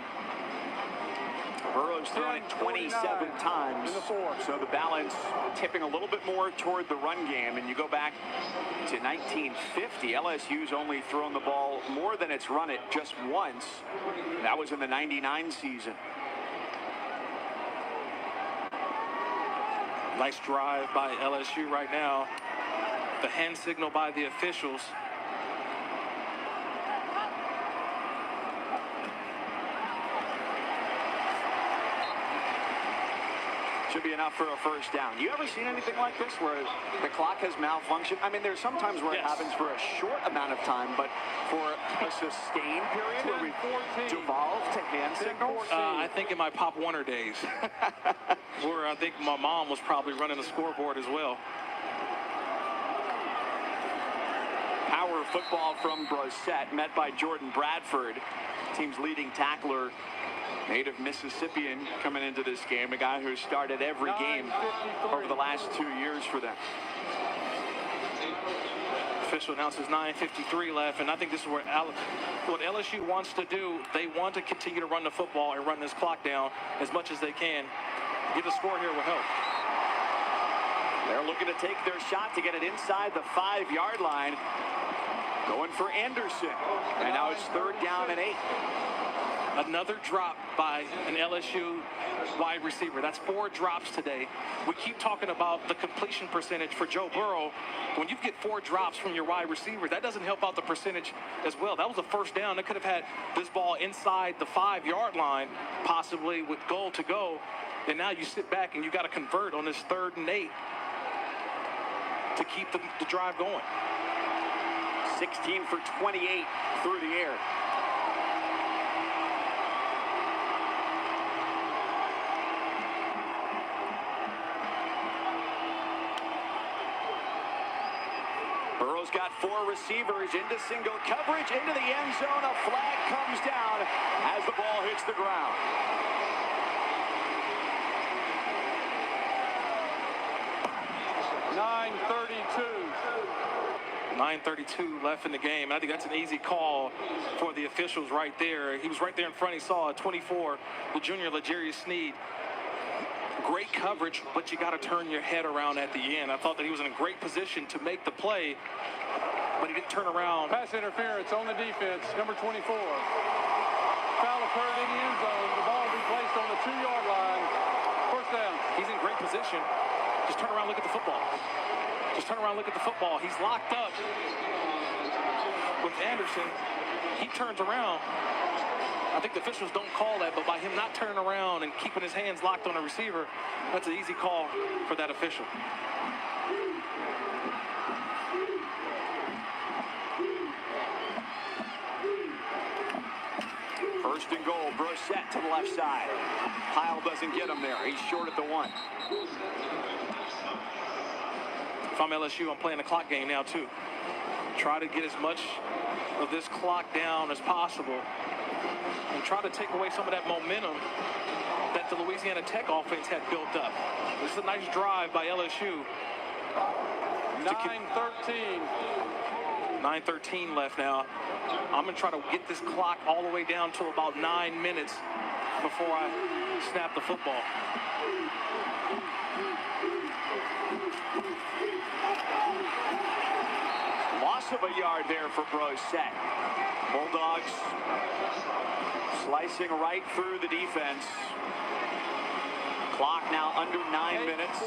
Burrow's thrown it 27 times, so the balance tipping a little bit more toward the run game. And you go back to 1950, LSU's only thrown the ball more than it's run it just once. That was in the 99 season.
Nice drive by LSU right now. The hand signal by the officials.
Should be enough for a first down. You ever seen anything like this where the clock has malfunctioned? I mean, there's sometimes where it happens for a short amount of time, but for a sustained period where we devolve to hand signals?
I think in my Pop Warner days, where I think my mom was probably running the scoreboard as well.
football from Brissett, met by Jordan Bradford, team's leading tackler, native Mississippian, coming into this game, a guy who started every game over the last 2 years for them.
Official announces 9:53 left, and I think this is where what LSU wants to do. They want to continue to run the football and run this clock down as much as they can. Get a score here will help.
They're looking to take their shot to get it inside the 5-yard line. Going for Anderson, and now it's 3rd down and 8.
Another drop by an LSU wide receiver. That's 4 drops today. We keep talking about the completion percentage for Joe Burrow. When you get 4 drops from your wide receivers, that doesn't help out the percentage as well. That was a 1st down. They could have had this ball inside the 5-yard line, possibly with goal to go. And now you sit back and you got to convert on this 3rd and 8 to keep the drive going.
16 for 28 through the air. Burrow's got 4 receivers into single coverage, into the end zone. A flag comes down as the ball hits the ground.
.932 left in the game. I think that's an easy call for the officials right there. He was right there in front. He saw a 24, the junior L'Jarius Sneed. Great coverage, but you got to turn your head around at the end. I thought that he was in a great position to make the play, but he didn't turn around.
Pass interference on the defense, number 24. Foul occurred in the end zone. The ball will be placed on the 2-yard line. 1st down.
He's in great position. Just turn around, look at the football. Just turn around, look at the football. He's locked up with Anderson. He turns around. I think the officials don't call that, but by him not turning around and keeping his hands locked on the receiver, that's an easy call for that official.
First and goal, Brissett to the left side. Pyle doesn't get him there. He's short at the 1.
If I'm LSU, I'm playing the clock game now too. Try to get as much of this clock down as possible and try to take away some of that momentum that the Louisiana Tech offense had built up. This is a nice drive by LSU. 9:13 left now. I'm going to try to get this clock all the way down to about 9 minutes before I snap the football.
Loss of a yard there for Brissett. Bulldogs slicing right through the defense. Clock now under 9 minutes.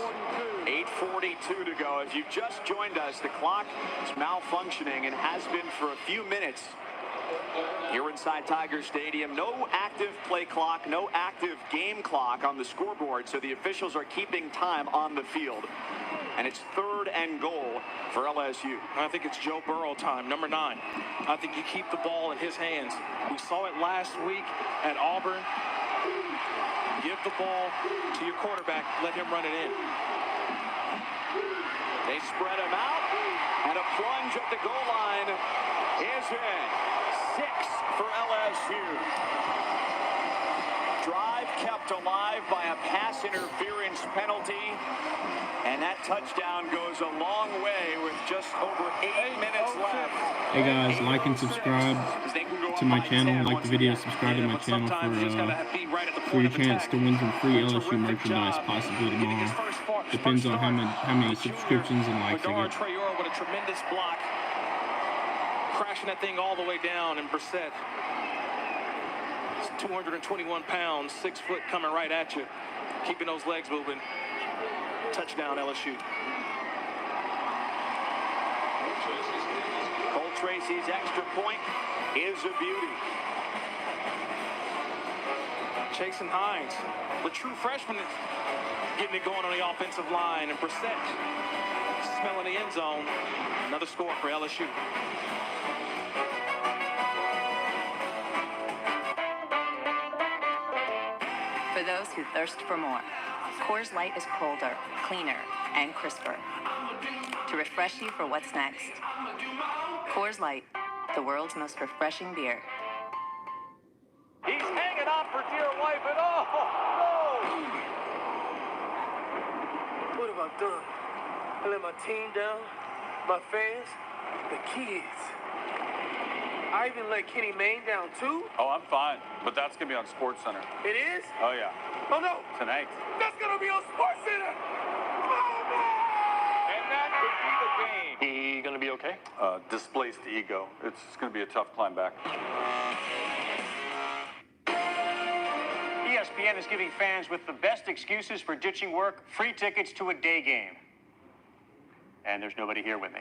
8:42 to go. If you've just joined us, the clock is malfunctioning and has been for a few minutes here inside Tiger Stadium. No active play clock, no active game clock on the scoreboard, so the officials are keeping time on the field. And it's 3rd and goal for LSU.
I think it's Joe Burrow time, number 9. I think you keep the ball in his hands. We saw it last week at Auburn. Give the ball to your quarterback, let him run it in.
They spread him out, and a plunge at the goal line is in. 6 for LSU. Drive kept alive by a pass interference penalty, and that touchdown goes a long way with just over 8 minutes left.
Hey guys, like and subscribe to my channel. Like the video, subscribe to my channel for your chance to win some free LSU merchandise possibly tomorrow. Depends on how many subscriptions and likes I get.
Traore with a tremendous block, crashing that thing all the way down, and Brissett, 221 pounds, 6 foot, coming right at you, keeping those legs moving. Touchdown, LSU.
Cole Tracy's extra point is a beauty.
Jason Hines, the true freshman, getting it going on the offensive line, and Brissett smelling the end zone. Another score for LSU.
For those who thirst for more, Coors Light is colder, cleaner, and crisper. To refresh you for what's next. Coors Light, the world's most refreshing beer.
He's hanging on for dear life, and oh, no!
What have I done? I let my team down, my fans, the kids. I even let Kenny Mayne down too.
Oh, I'm fine, but that's gonna be on Sports Center.
It is?
Oh yeah,
Oh no!
tonight.
That's gonna be on Sports Center!
And that could be the game.
He gonna be okay?
Displaced ego. It's gonna be a tough climb back.
ESPN is giving fans with the best excuses for ditching work free tickets to a day game. And there's nobody here with me.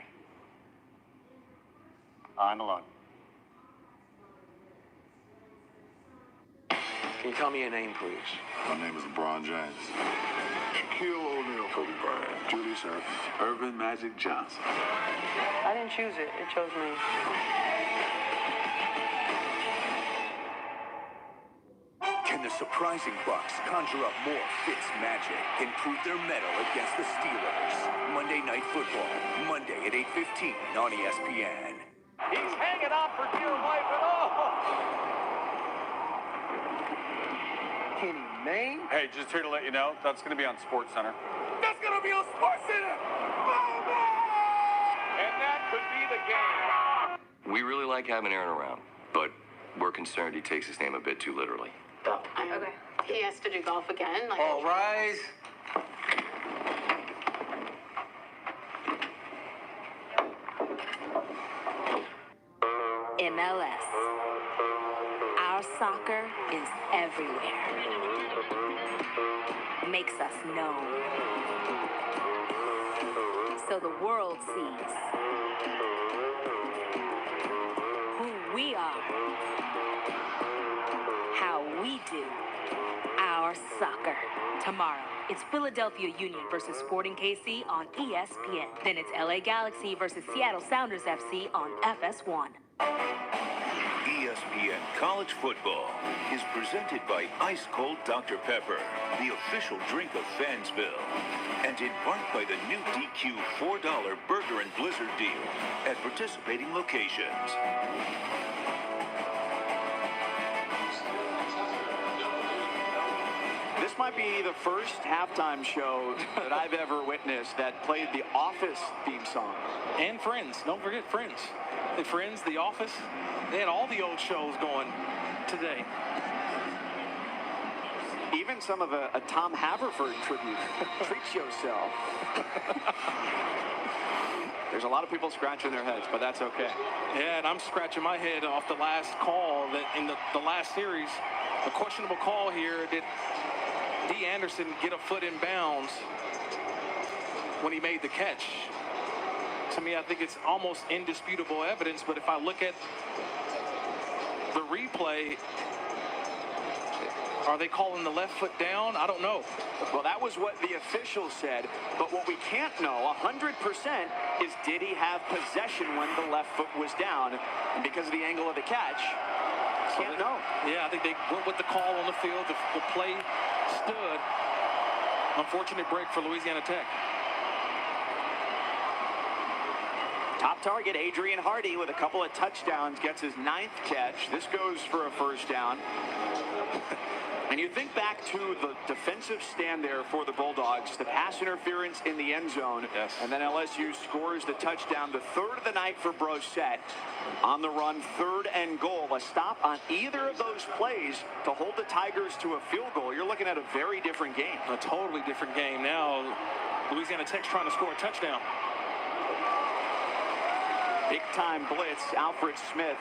I'm alone.
Can you tell me your name, please?
My name is LeBron James. Shaquille O'Neal. Kobe Bryant. Julius Irvin Magic Johnson.
I didn't choose it. It chose me.
Can the surprising Bucks conjure up more Fitz magic and prove their mettle against the Steelers? Monday Night Football, Monday at 8:15 on ESPN.
He's hanging on for dear life, and oh!
Kenny Mayne?
Hey, just here to let you know, that's gonna be on Sports Center.
That's gonna be on Sports Center!
And that could be the game.
We really like having Aaron around, but we're concerned he takes his name a bit too literally.
Okay. He has to do golf again. Like,
All rise.
MLS. Our soccer is everywhere. Makes us known. So the world sees who we are, how we do our soccer. Tomorrow, it's Philadelphia Union versus Sporting KC on ESPN. Then it's LA Galaxy versus Seattle Sounders FC on FS1.
ESPN College Football is presented by Ice Cold Dr. Pepper, the official drink of Fansville, and in part by the new DQ $4 Burger and Blizzard deal at participating locations.
This might be the first halftime show that I've ever witnessed that played the Office theme song.
And Friends. Don't forget Friends. The Friends, The Office. They had all the old shows going today.
Even some of a Tom Haverford tribute. Treat yourself. There's a lot of people scratching their heads, but that's okay.
Yeah, and I'm scratching my head off the last call that in the last series. A questionable call here. Did D. Anderson get a foot in bounds when he made the catch? To me, I think it's almost indisputable evidence, but if I look at the replay, are they calling the left foot down? I don't know.
Well, that was what the official said, but what we can't know 100% is did he have possession when the left foot was down? And because of the angle of the catch, can't know.
Yeah, I think they went with the call on the field. The play stood. Unfortunate break for Louisiana Tech.
Top target, Adrian Hardy, with a couple of touchdowns, gets his 9th catch. This goes for a first down. And you think back to the defensive stand there for the Bulldogs, the pass interference in the end zone,
yes.
And then LSU scores the touchdown, the third of the night for Brosette. On the run, 3rd and goal. A stop on either of those plays to hold the Tigers to a field goal. You're looking at a very different game.
A totally different game. Now, Louisiana Tech's trying to score a touchdown.
Big-time blitz, Alfred Smith,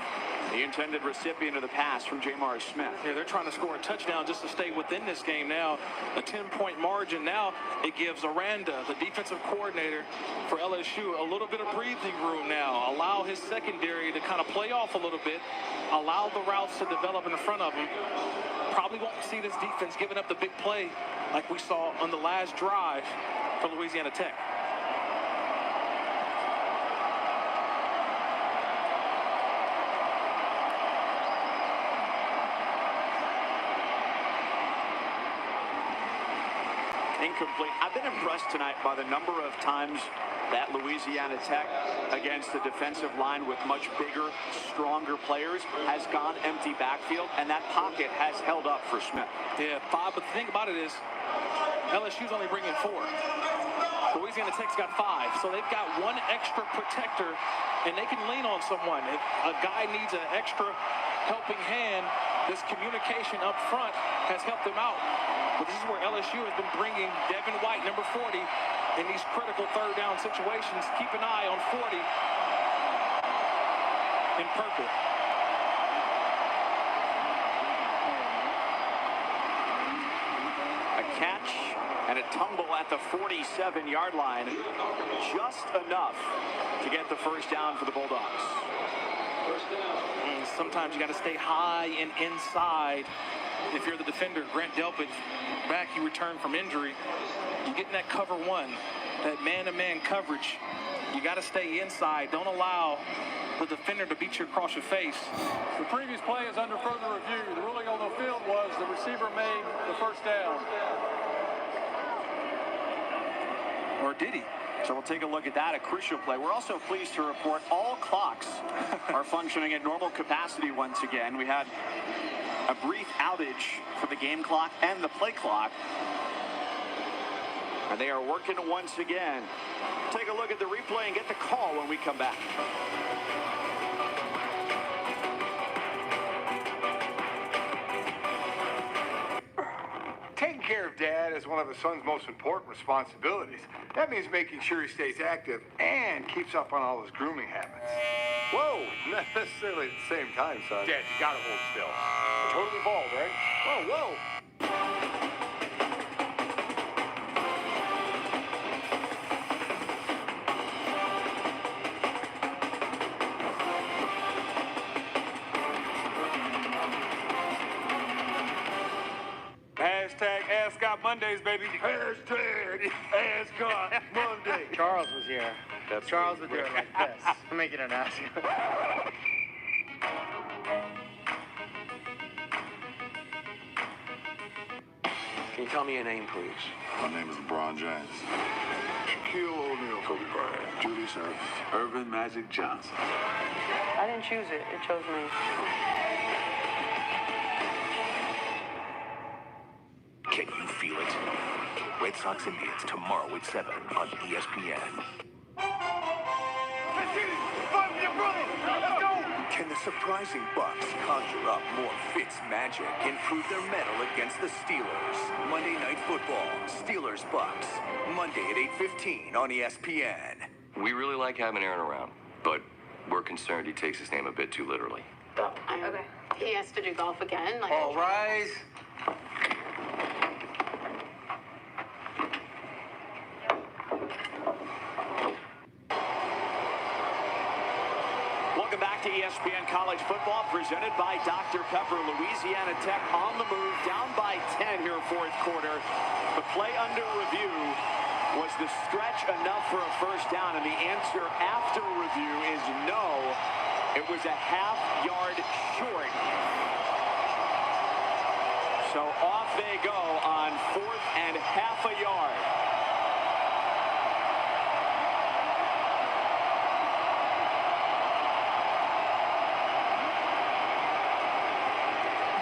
the intended recipient of the pass from Jamar Smith.
Yeah, they're trying to score a touchdown just to stay within this game now. A 10-point margin. Now it gives Aranda, the defensive coordinator for LSU, a little bit of breathing room now. Allow his secondary to kind of play off a little bit. Allow the routes to develop in front of him. Probably won't see this defense giving up the big play like we saw on the last drive for Louisiana Tech.
Incomplete. I've been impressed tonight by the number of times that Louisiana Louisiana Tech against the defensive line with much bigger, stronger players has gone empty backfield, and that pocket has held up for Smith.
Yeah, 5, but the thing about it is LSU's only bringing 4. Louisiana Tech's got 5, so they've got one extra protector, and they can lean on someone. If a guy needs an extra helping hand, this communication up front has helped them out. But this is where LSU has been bringing Devin White, number 40, in these critical third down situations. Keep an eye on 40 in purple.
A catch and a tumble at the 47-yard line. Just enough to get the first down for the Bulldogs.
Sometimes you got to stay high and inside. If you're the defender, Grant Delpit, back, he returned from injury. You get in that cover 1, that man-to-man coverage. You got to stay inside. Don't allow the defender to beat you across your face.
The previous play is under further review. The ruling on the field was the receiver made the first down.
Or did he?
So we'll take a look at that, a crucial play. We're also pleased to report all clocks are functioning at normal capacity once again. We had a brief outage for the game clock and the play clock. And they are working once again. Take a look at the replay and get the call when we come back.
Taking care of Dad is one of a son's most important responsibilities. That means making sure he stays active and keeps up on all his grooming habits. Whoa, not necessarily at the same time, son. Dad, you gotta hold still. Totally bald, right? Whoa, whoa. Hashtag Ascot Mondays, baby. Hashtag Ascot Monday.
Charles was here. Charles would do it like this. I'm making an ass.
Can you tell me your name, please?
My name is LeBron James. Shaquille O'Neal. Kobe Bryant. Julius Irvin Magic Johnson.
I didn't choose it. It chose me.
Can you feel it? Red Sox Indians tomorrow at 7 on ESPN.
Can the surprising Bucks conjure up more Fitz magic and prove their mettle against the Steelers? Monday Night Football, Steelers-Bucks, Monday at 8:15 on ESPN.
We really like having Aaron around, but we're concerned he takes his name a bit too literally.
Okay. He has to do golf again. Like,
All rise.
Welcome back to ESPN College Football, presented by Dr. Pepper. Louisiana Tech on the move, down by 10 here, fourth quarter. The play under review was the stretch enough for a first down, and the answer after review is no. It was a half-yard short. So off they go on 4th and half a yard.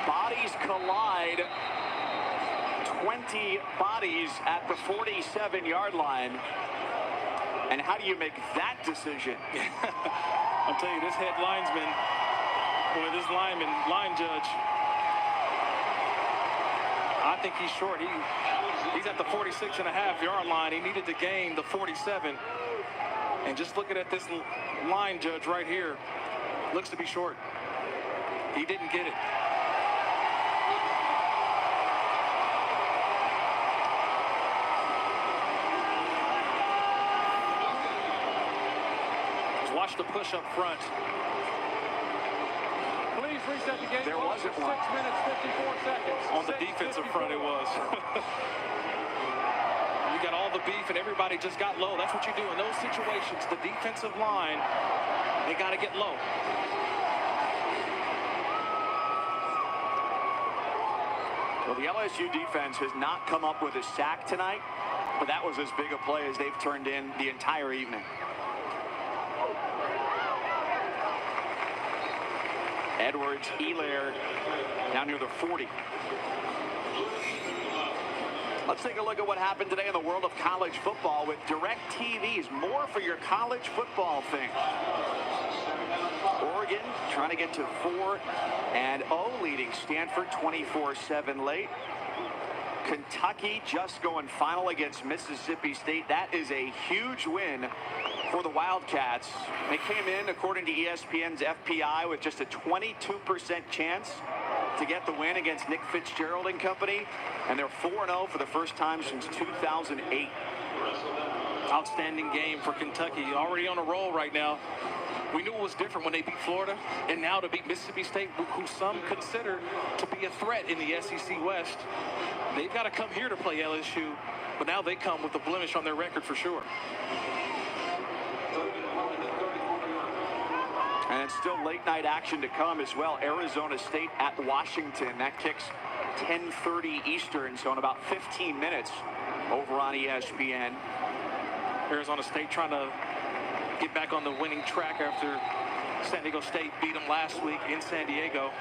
Bodies collide. 20 bodies at the 47-yard line. And how do you make that decision?
I'll tell you, this head linesman, or this line judge, I think he's short. He's at the 46.5-yard line. He needed to gain the 47. And just looking at this line judge right here, looks to be short. He didn't get it. Watch the push up front.
Please reset the game.
There wasn't one.
6 minutes, 54 seconds.
On the defensive front, it was. You got all the beef and everybody just got low. That's what you do in those situations. The defensive line, they got to get low.
Well, the LSU defense has not come up with a sack tonight, but that was as big a play as they've turned in the entire evening. Edwards-Helaire down near the 40. Let's take a look at what happened today in the world of college football with DirecTV's more for your college football thing. Oregon trying to get to 4-0, leading Stanford 24-7 late. Kentucky just going final against Mississippi State. That is a huge win for the Wildcats. They came in, according to ESPN's FPI, with just a 22% chance to get the win against Nick Fitzgerald and company, and they're 4-0 for the first time since 2008.
Outstanding game for Kentucky, already on a roll right now. We knew it was different when they beat Florida, and now to beat Mississippi State, who some consider to be a threat in the SEC West. They've got to come here to play LSU, but now they come with a blemish on their record for sure.
And it's still late night action to come as well. Arizona State at Washington. That kicks 10:30 Eastern, so in about 15 minutes over on ESPN.
Arizona State trying to get back on the winning track after San Diego State beat them last week in San Diego.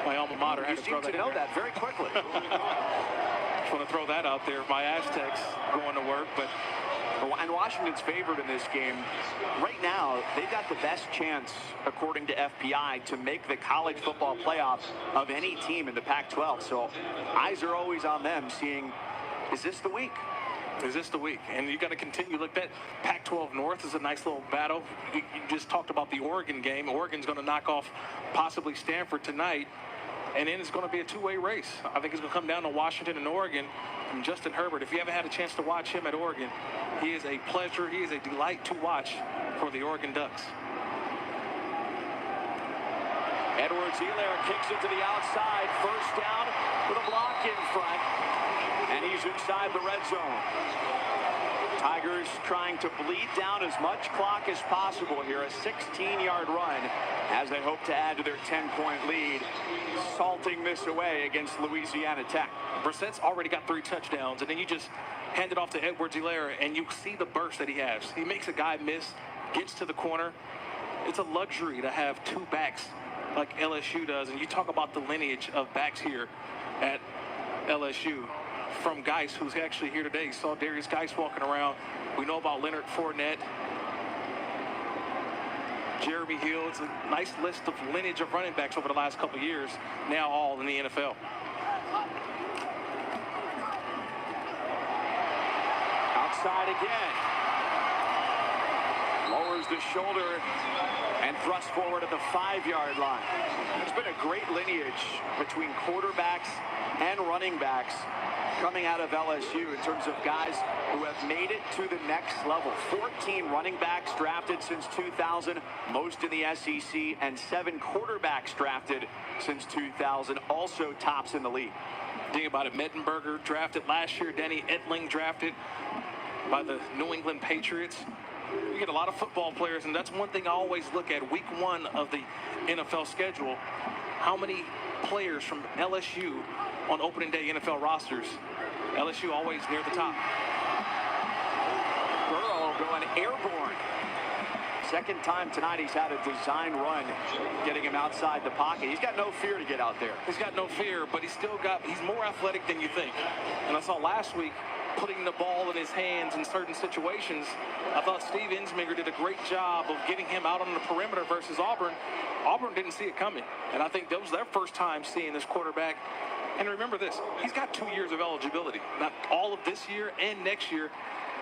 My alma mater.
You seem to know that very quickly.
Just want to throw that out there. My Aztecs going to work, but.
And Washington's favored in this game. Right now, they've got the best chance, according to FPI, to make the college football playoffs of any team in the Pac-12. So eyes are always on them, seeing, is this the week?
Is this the week? And you got to continue. Look, that Pac-12 North is a nice little battle. You just talked about the Oregon game. Oregon's going to knock off possibly Stanford tonight. And then it's going to be a two-way race. I think it's going to come down to Washington and Oregon. And Justin Herbert, if you haven't had a chance to watch him at Oregon, he is a pleasure. He is a delight to watch for the Oregon Ducks.
Edwards-Helaire kicks it to the outside. First down with a block in front. And he's inside the red zone. Tigers trying to bleed down as much clock as possible here. A 16-yard run as they hope to add to their 10-point lead. Salting this away against Louisiana Tech.
Brissett's already got 3 touchdowns, and then you just hand it off to Edwards-Helaire, and you see the burst that he has. He makes a guy miss, gets to the corner. It's a luxury to have 2 backs like LSU does, and you talk about the lineage of backs here at LSU. From Geis, who's actually here today. You saw Darius Geis walking around. We know about Leonard Fournette, Jeremy Hill. It's a nice list of lineage of running backs over the last couple of years, now all in the NFL.
Outside again. Lowers the shoulder and thrusts forward at the 5-yard line. There's been a great lineage between quarterbacks and running backs coming out of LSU in terms of guys who have made it to the next level. 14 running backs drafted since 2000, most in the SEC, and 7 quarterbacks drafted since 2000, also tops in the league.
Think about it. Mettenberger drafted last year. Denny Etling drafted by the New England Patriots. You get a lot of football players, and that's one thing I always look at. Week 1 of the NFL schedule, how many players from LSU on opening day NFL rosters? LSU always near the top.
Burrow going airborne. Second time tonight he's had a design run, getting him outside the pocket. He's got no fear to get out there.
He's got no fear, but he's more athletic than you think. And I saw last week, putting the ball in his hands in certain situations. I thought Steve Ensminger did a great job of getting him out on the perimeter versus Auburn. Auburn didn't see it coming. And I think that was their first time seeing this quarterback. And remember this, he's got 2 years of eligibility. Not all of this year and next year.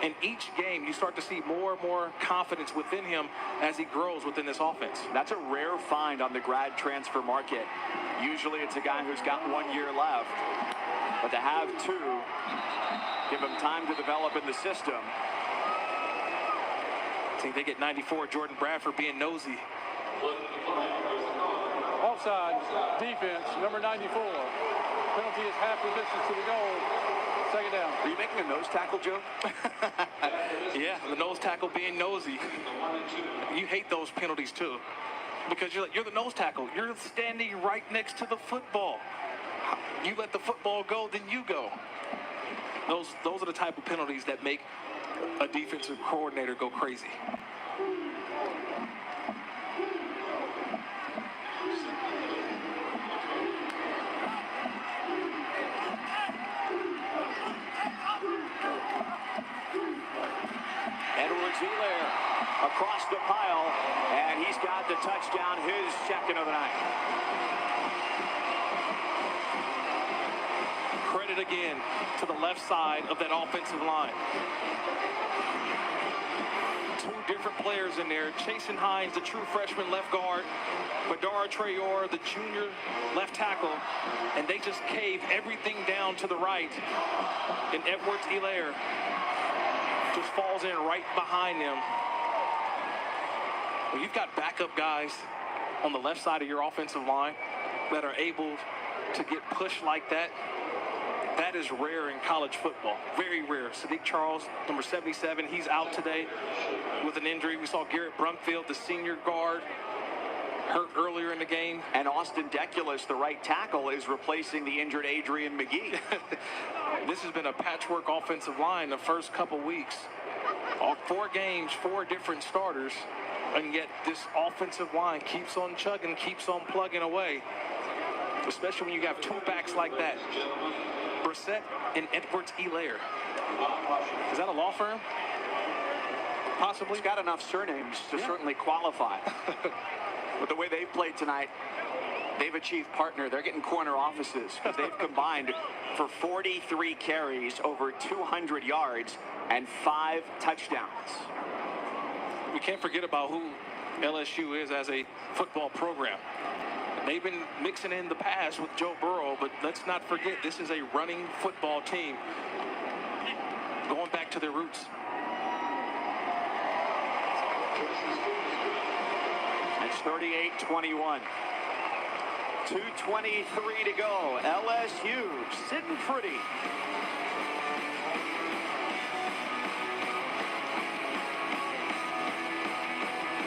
And each game, you start to see more and more confidence within him as he grows within this offense.
That's a rare find on the grad transfer market. Usually it's a guy who's got 1 year left. But to have 2, give him time to develop in the system.
I think they get 94, Jordan Bradford being nosy.
Offside, defense, number 94. Penalty is half the distance to the goal. Second down.
Are you making a nose tackle joke?
Yeah, the nose tackle being nosy. You hate those penalties too, because you're the nose tackle. You're standing right next to the football. You let the football go, then you go. Those are the type of penalties that make a defensive coordinator go crazy.
the pile, and he's got the touchdown, his second of the night.
Credit again to the left side of that offensive line. Two different players in there. Chasen Hines, the true freshman left guard. Badara Traore, the junior left tackle. And they just cave everything down to the right. And Edwards-Helaire just falls in right behind them. When you've got backup guys on the left side of your offensive line that are able to get pushed like that, that is rare in college football. Very rare. Sadiq Charles, number 77, he's out today with an injury. We saw Garrett Brumfield, the senior guard, hurt earlier in the game.
And Austin Deculus, the right tackle, is replacing the injured Adrian McGee.
This has been a patchwork offensive line the first couple weeks. All 4 games, 4 different starters, and yet this offensive line keeps on chugging, keeps on plugging away, especially when you have 2 backs like that. Brissett and Edwards-Helaire. Is that a law firm? Possibly.
He's got enough surnames to certainly qualify. But the way they've played tonight, they've achieved partner. They're getting corner offices because they've combined for 43 carries, over 200 yards, and 5 touchdowns.
We can't forget about who LSU is as a football program. They've been mixing in the pass with Joe Burrow, but let's not forget this is a running football team going back to their roots.
It's 38-21. 2:23 to go. LSU sitting pretty.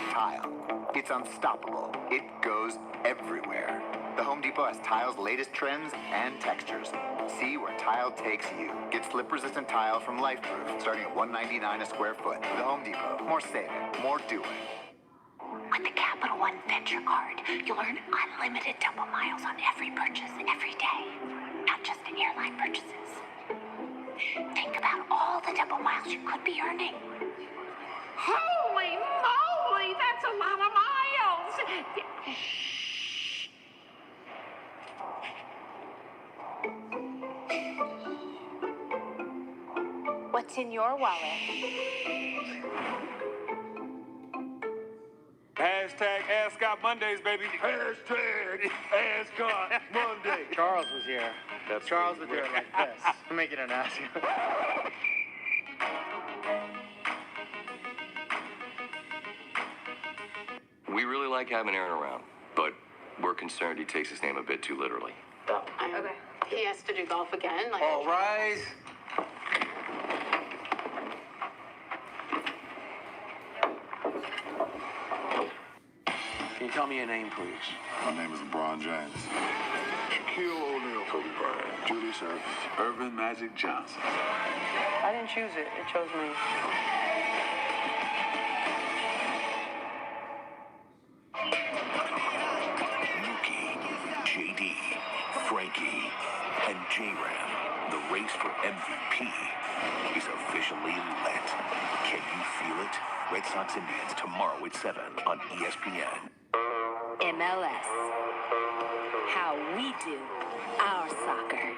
Tile. It's unstoppable. It goes everywhere. The Home Depot has Tile's latest trends and textures. See where Tile takes you. Get slip-resistant tile from LifeProof, starting at $199 a square foot. The Home Depot. More saving, more doing.
With the Capital One Venture Card, you'll earn unlimited double miles on every purchase every day. Not just airline purchases. Think about all the double miles you could be earning.
Holy moly, that's a lot of miles!
What's in your wallet?
Hashtag Ascot Mondays, baby. Hashtag Ascot Monday.
Charles was here. Charles would do it like this. I'm making an ass.
We really like having Aaron around, but we're concerned he takes his name a bit too literally.
Okay. He has to do golf again.
All rise. Can you tell me your name, please?
My name is LeBron James. Shaquille O'Neal. Kobe Bryant. Julius Erving. Irvin Magic Johnson.
I didn't choose it. It chose me.
Mookie, JD, Frankie, and J-Ram. The race for MVP is officially lit. Can you feel it? Red Sox Indians tomorrow at 7 on ESPN.
MLS. How we do our soccer.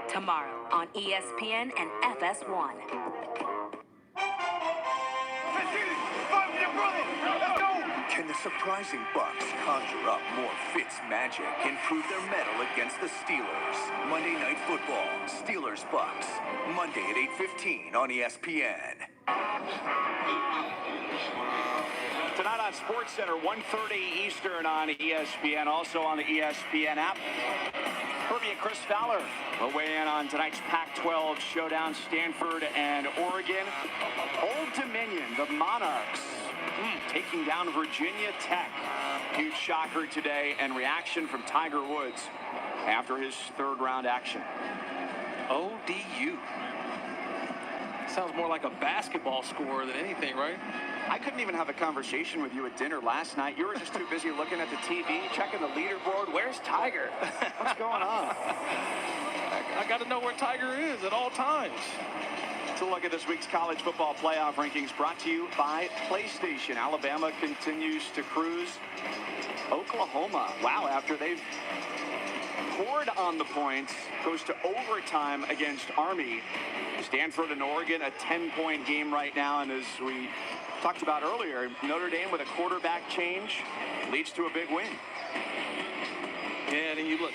Tomorrow on ESPN and FS1.
Can the surprising Bucks conjure up more Fitz magic and prove their mettle against the Steelers? Monday Night Football, Steelers-Bucks, Monday at 8:15 on ESPN.
Tonight on SportsCenter, 1:30 Eastern on ESPN, also on the ESPN app. Herbie and Chris Fowler will weigh in on tonight's Pac-12 showdown, Stanford and Oregon. Old Dominion, the Monarchs, taking down Virginia Tech. Huge shocker today, and reaction from Tiger Woods after his third-round action.
ODU. Sounds more like a basketball score than anything, right?
I couldn't even have a conversation with you at dinner last night. You were just too busy looking at the TV, checking the leaderboard. Where's Tiger? What's going on?
I got to know where Tiger is at all times.
So look at this week's college football playoff rankings brought to you by PlayStation. Alabama continues to cruise. Oklahoma, wow, after they've poured on the points, goes to overtime against Army. Stanford and Oregon, a 10-point game right now. And as we talked about earlier, Notre Dame with a quarterback change leads to a big win.
Yeah, and you look,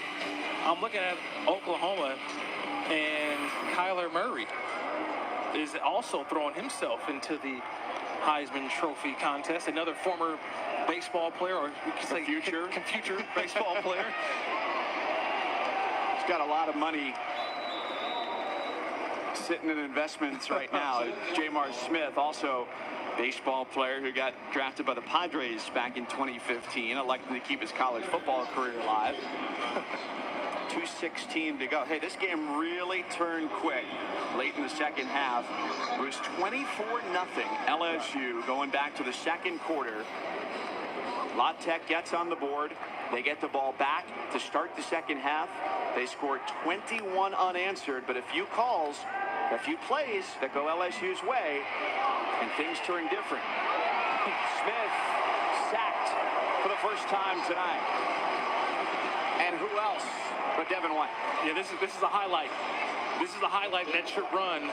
I'm looking at Oklahoma, and Kyler Murray is also throwing himself into the Heisman Trophy contest. Another former baseball player, or we could say future baseball player.
He's got a lot of money sitting in investments right now. J.M.R. Smith, also baseball player who got drafted by the Padres back in 2015, elected to keep his college football career alive. 2:16 to go. Hey, this game really turned quick late in the second half. It was 24-0 LSU going back to the second quarter. La Tech gets on the board. They get the ball back to start the second half. They scored 21 unanswered, but a few calls, a few plays that go LSU's way, and things turn different. Smith sacked for the first time tonight. And who else but Devin White?
Yeah, this is a highlight. This is a highlight that should run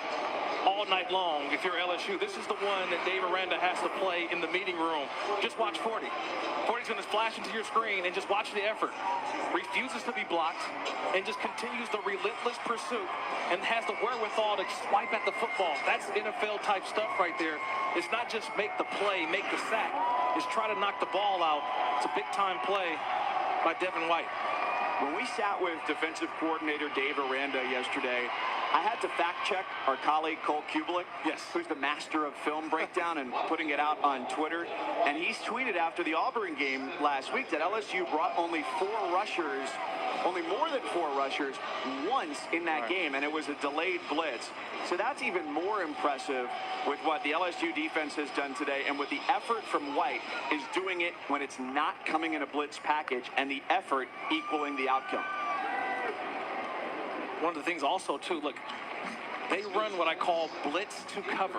all night long if you're LSU. This is the one that Dave Aranda has to play in the meeting room. Just watch 40. 40's going to flash into your screen and just watch the effort. Refuses to be blocked and just continues the relentless pursuit and has the wherewithal to swipe at the football. That's NFL type stuff right there. It's not just make the play, make the sack. It's try to knock the ball out. It's a big time play by Devin White.
When we sat with defensive coordinator Dave Aranda yesterday, I had to fact check our colleague Cole Kubelik, who's the master of film breakdown and putting it out on Twitter. And he's tweeted after the Auburn game last week that LSU brought only more than four rushers once in that game, and it was a delayed blitz. So that's even more impressive with what the LSU defense has done today, and with the effort from White is doing it when it's not coming in a blitz package, and the effort equaling the outcome.
One of the things also, too, look, they run what I call blitz to cover,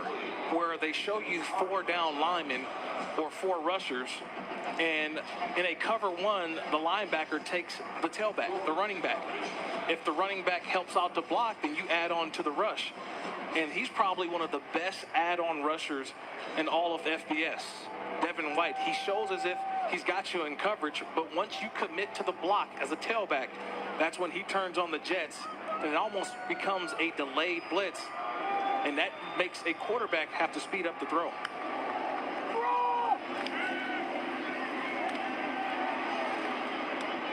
where they show you 4 down linemen or 4 rushers, and in a cover one, the linebacker takes the tailback, the running back. If the running back helps out to block, then you add on to the rush. And he's probably one of the best add-on rushers in all of FBS. Devin White, he shows as if he's got you in coverage, but once you commit to the block as a tailback, that's when he turns on the jets, and it almost becomes a delayed blitz, and that makes a quarterback have to speed up the throw.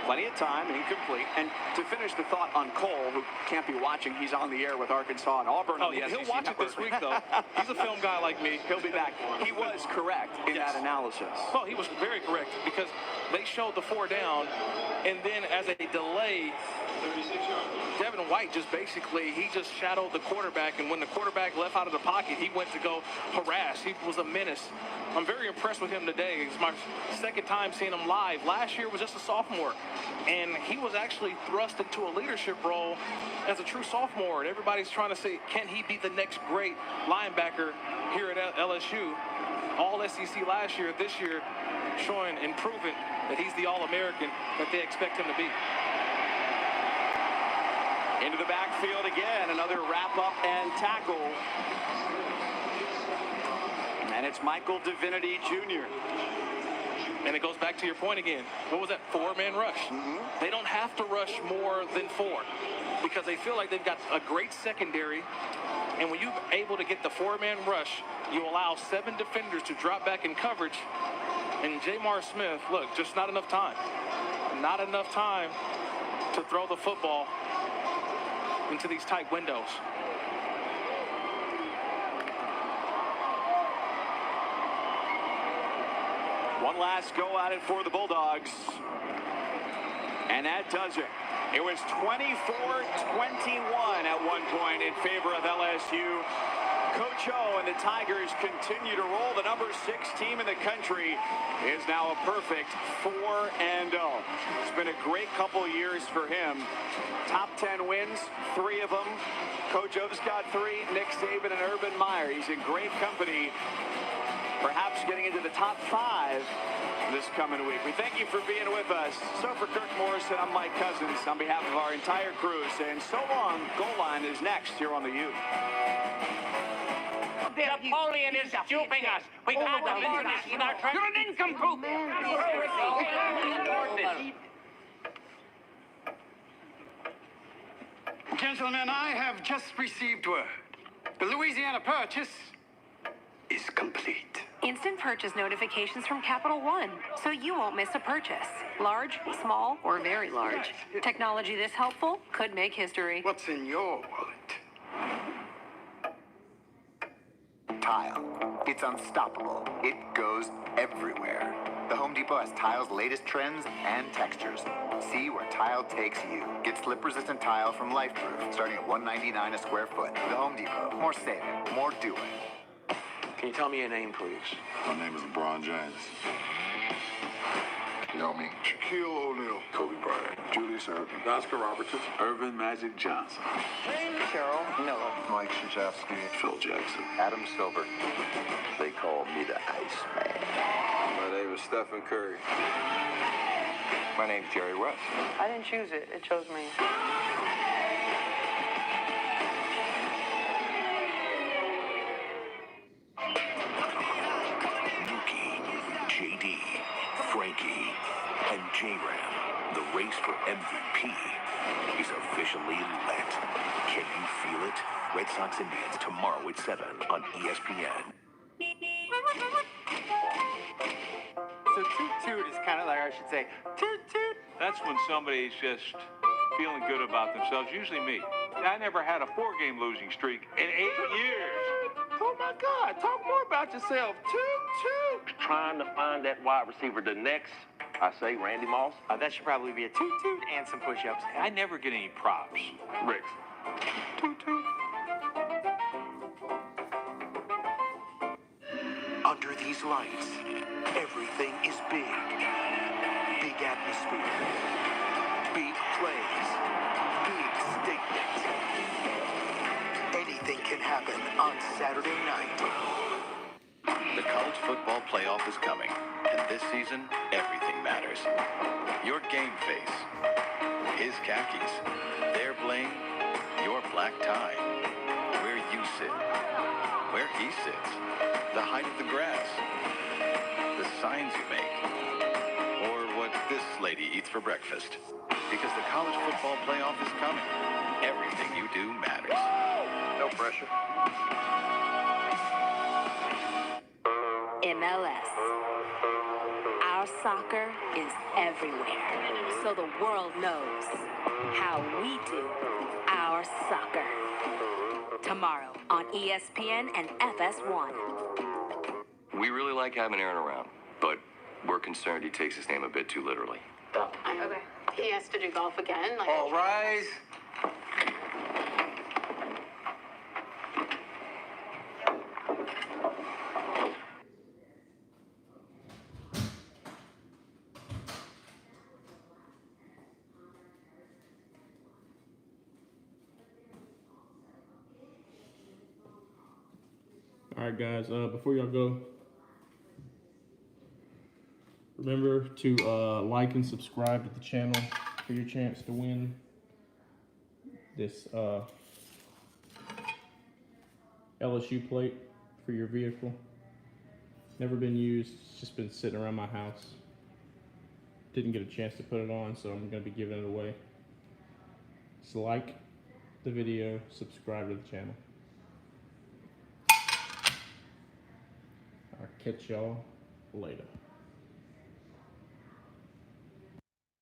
Plenty of time, incomplete. And to finish the thought on Cole, who can't be watching, he's on the air with Arkansas and Auburn on the SEC
He'll watch
Network.
it this week, though. He's a film guy like me.
He'll be back. He was correct in that analysis.
Oh, he was very correct, because they showed the 4 down, and then as a delay, Devin White just shadowed the quarterback, and when the quarterback left out of the pocket, he went to go harass. He was a menace. I'm very impressed with him today. It's my second time seeing him live. Last year was just a sophomore, and he was actually thrust into a leadership role as a true sophomore, and everybody's trying to say, can he be the next great linebacker here at LSU? All SEC last year, this year, showing and proving that he's the All-American that they expect him to be.
Into the backfield again, another wrap-up and tackle. And it's Michael Divinity Jr.
And it goes back to your point again. What was that, 4-man rush? They don't have to rush more than 4 because they feel like they've got a great secondary. And when you're able to get the 4-man rush, you allow 7 defenders to drop back in coverage. And J.M.R. Smith, look, just not enough time. Not enough time to throw the football into these tight windows.
One last go at it for the Bulldogs. And that does it. It was 24-21 at one point in favor of LSU. Coach O and the Tigers continue to roll. The number 6 team in the country is now a perfect 4-0. It's been a great couple years for him. Top 10 wins, 3 of them. Coach O's got 3, Nick Saban and Urban Meyer. He's in great company, perhaps getting into the top 5 this coming week. We thank you for being with us. So for Kirk Morrison, I'm Mike Cousins. On behalf of our entire crew, saying so long. Goal Line is next here on the U.
Napoleon is duping us. We got to learn this in our country. You're an nincompoop.
Gentlemen, I have just received word. The Louisiana Purchase is complete.
Instant purchase notifications from Capital One, so you won't miss a purchase. Large, small, or very large. Technology this helpful could make history.
What's in your wallet?
Tile. It's unstoppable. It goes everywhere. The Home Depot has Tile's latest trends and textures. See where Tile takes you. Get slip-resistant tile from LifeProof, starting at $1.99 a square foot. The Home Depot. More saving, more doing.
Can you tell me your name, please?
My name is LeBron James. Yao Ming. Shaquille O'Neal. Kobe Bryant. Julius Erving. Oscar Robertson. Irvin Magic Johnson.
Cheryl Miller.
Mike Krzyzewski. Phil Jackson.
Adam Silver. They call me the Iceman.
My name is Stephen Curry.
My name's Jerry West.
I didn't choose it. It chose me.
JD, Frankie, and J-Ram. The race for MVP is officially lit. Can you feel it? Red Sox Indians tomorrow at 7 on ESPN.
So toot-toot is kind of like, I should say, toot-toot.
That's when somebody's just feeling good about themselves, usually me. I never had a 4-game losing streak in 8 years.
Oh my God, talk more about yourself. Toot-toot. Trying to find that wide receiver. The next, I say, Randy Moss.
That should probably be a toot-toot and some push-ups.
I never get any props.
Rick.
Toot-toot.
Under these lights, everything is big. Big atmosphere. Big plays. Big statements. Anything can happen on Saturday night.
The college football playoff is coming, and this season, everything matters. Your game face, his khakis, their bling, your black tie, where you sit, where he sits, the height of the grass, the signs you make, or what this lady eats for breakfast. Because the college football playoff is coming. Everything you do matters.
No pressure.
MLS. Our soccer is everywhere, so the world knows how we do our soccer. Tomorrow on ESPN and FS1.
We really like having Aaron around, but we're concerned he takes his name a bit too literally.
Okay. He has to do golf again.
All rise.
All right, guys, before y'all go, remember to like and subscribe to the channel for your chance to win this LSU plate for your vehicle. Never been used, it's just been sitting around my house. Didn't get a chance to put it on, so I'm going to be giving it away. So like the video, subscribe to the channel. I'll catch y'all later.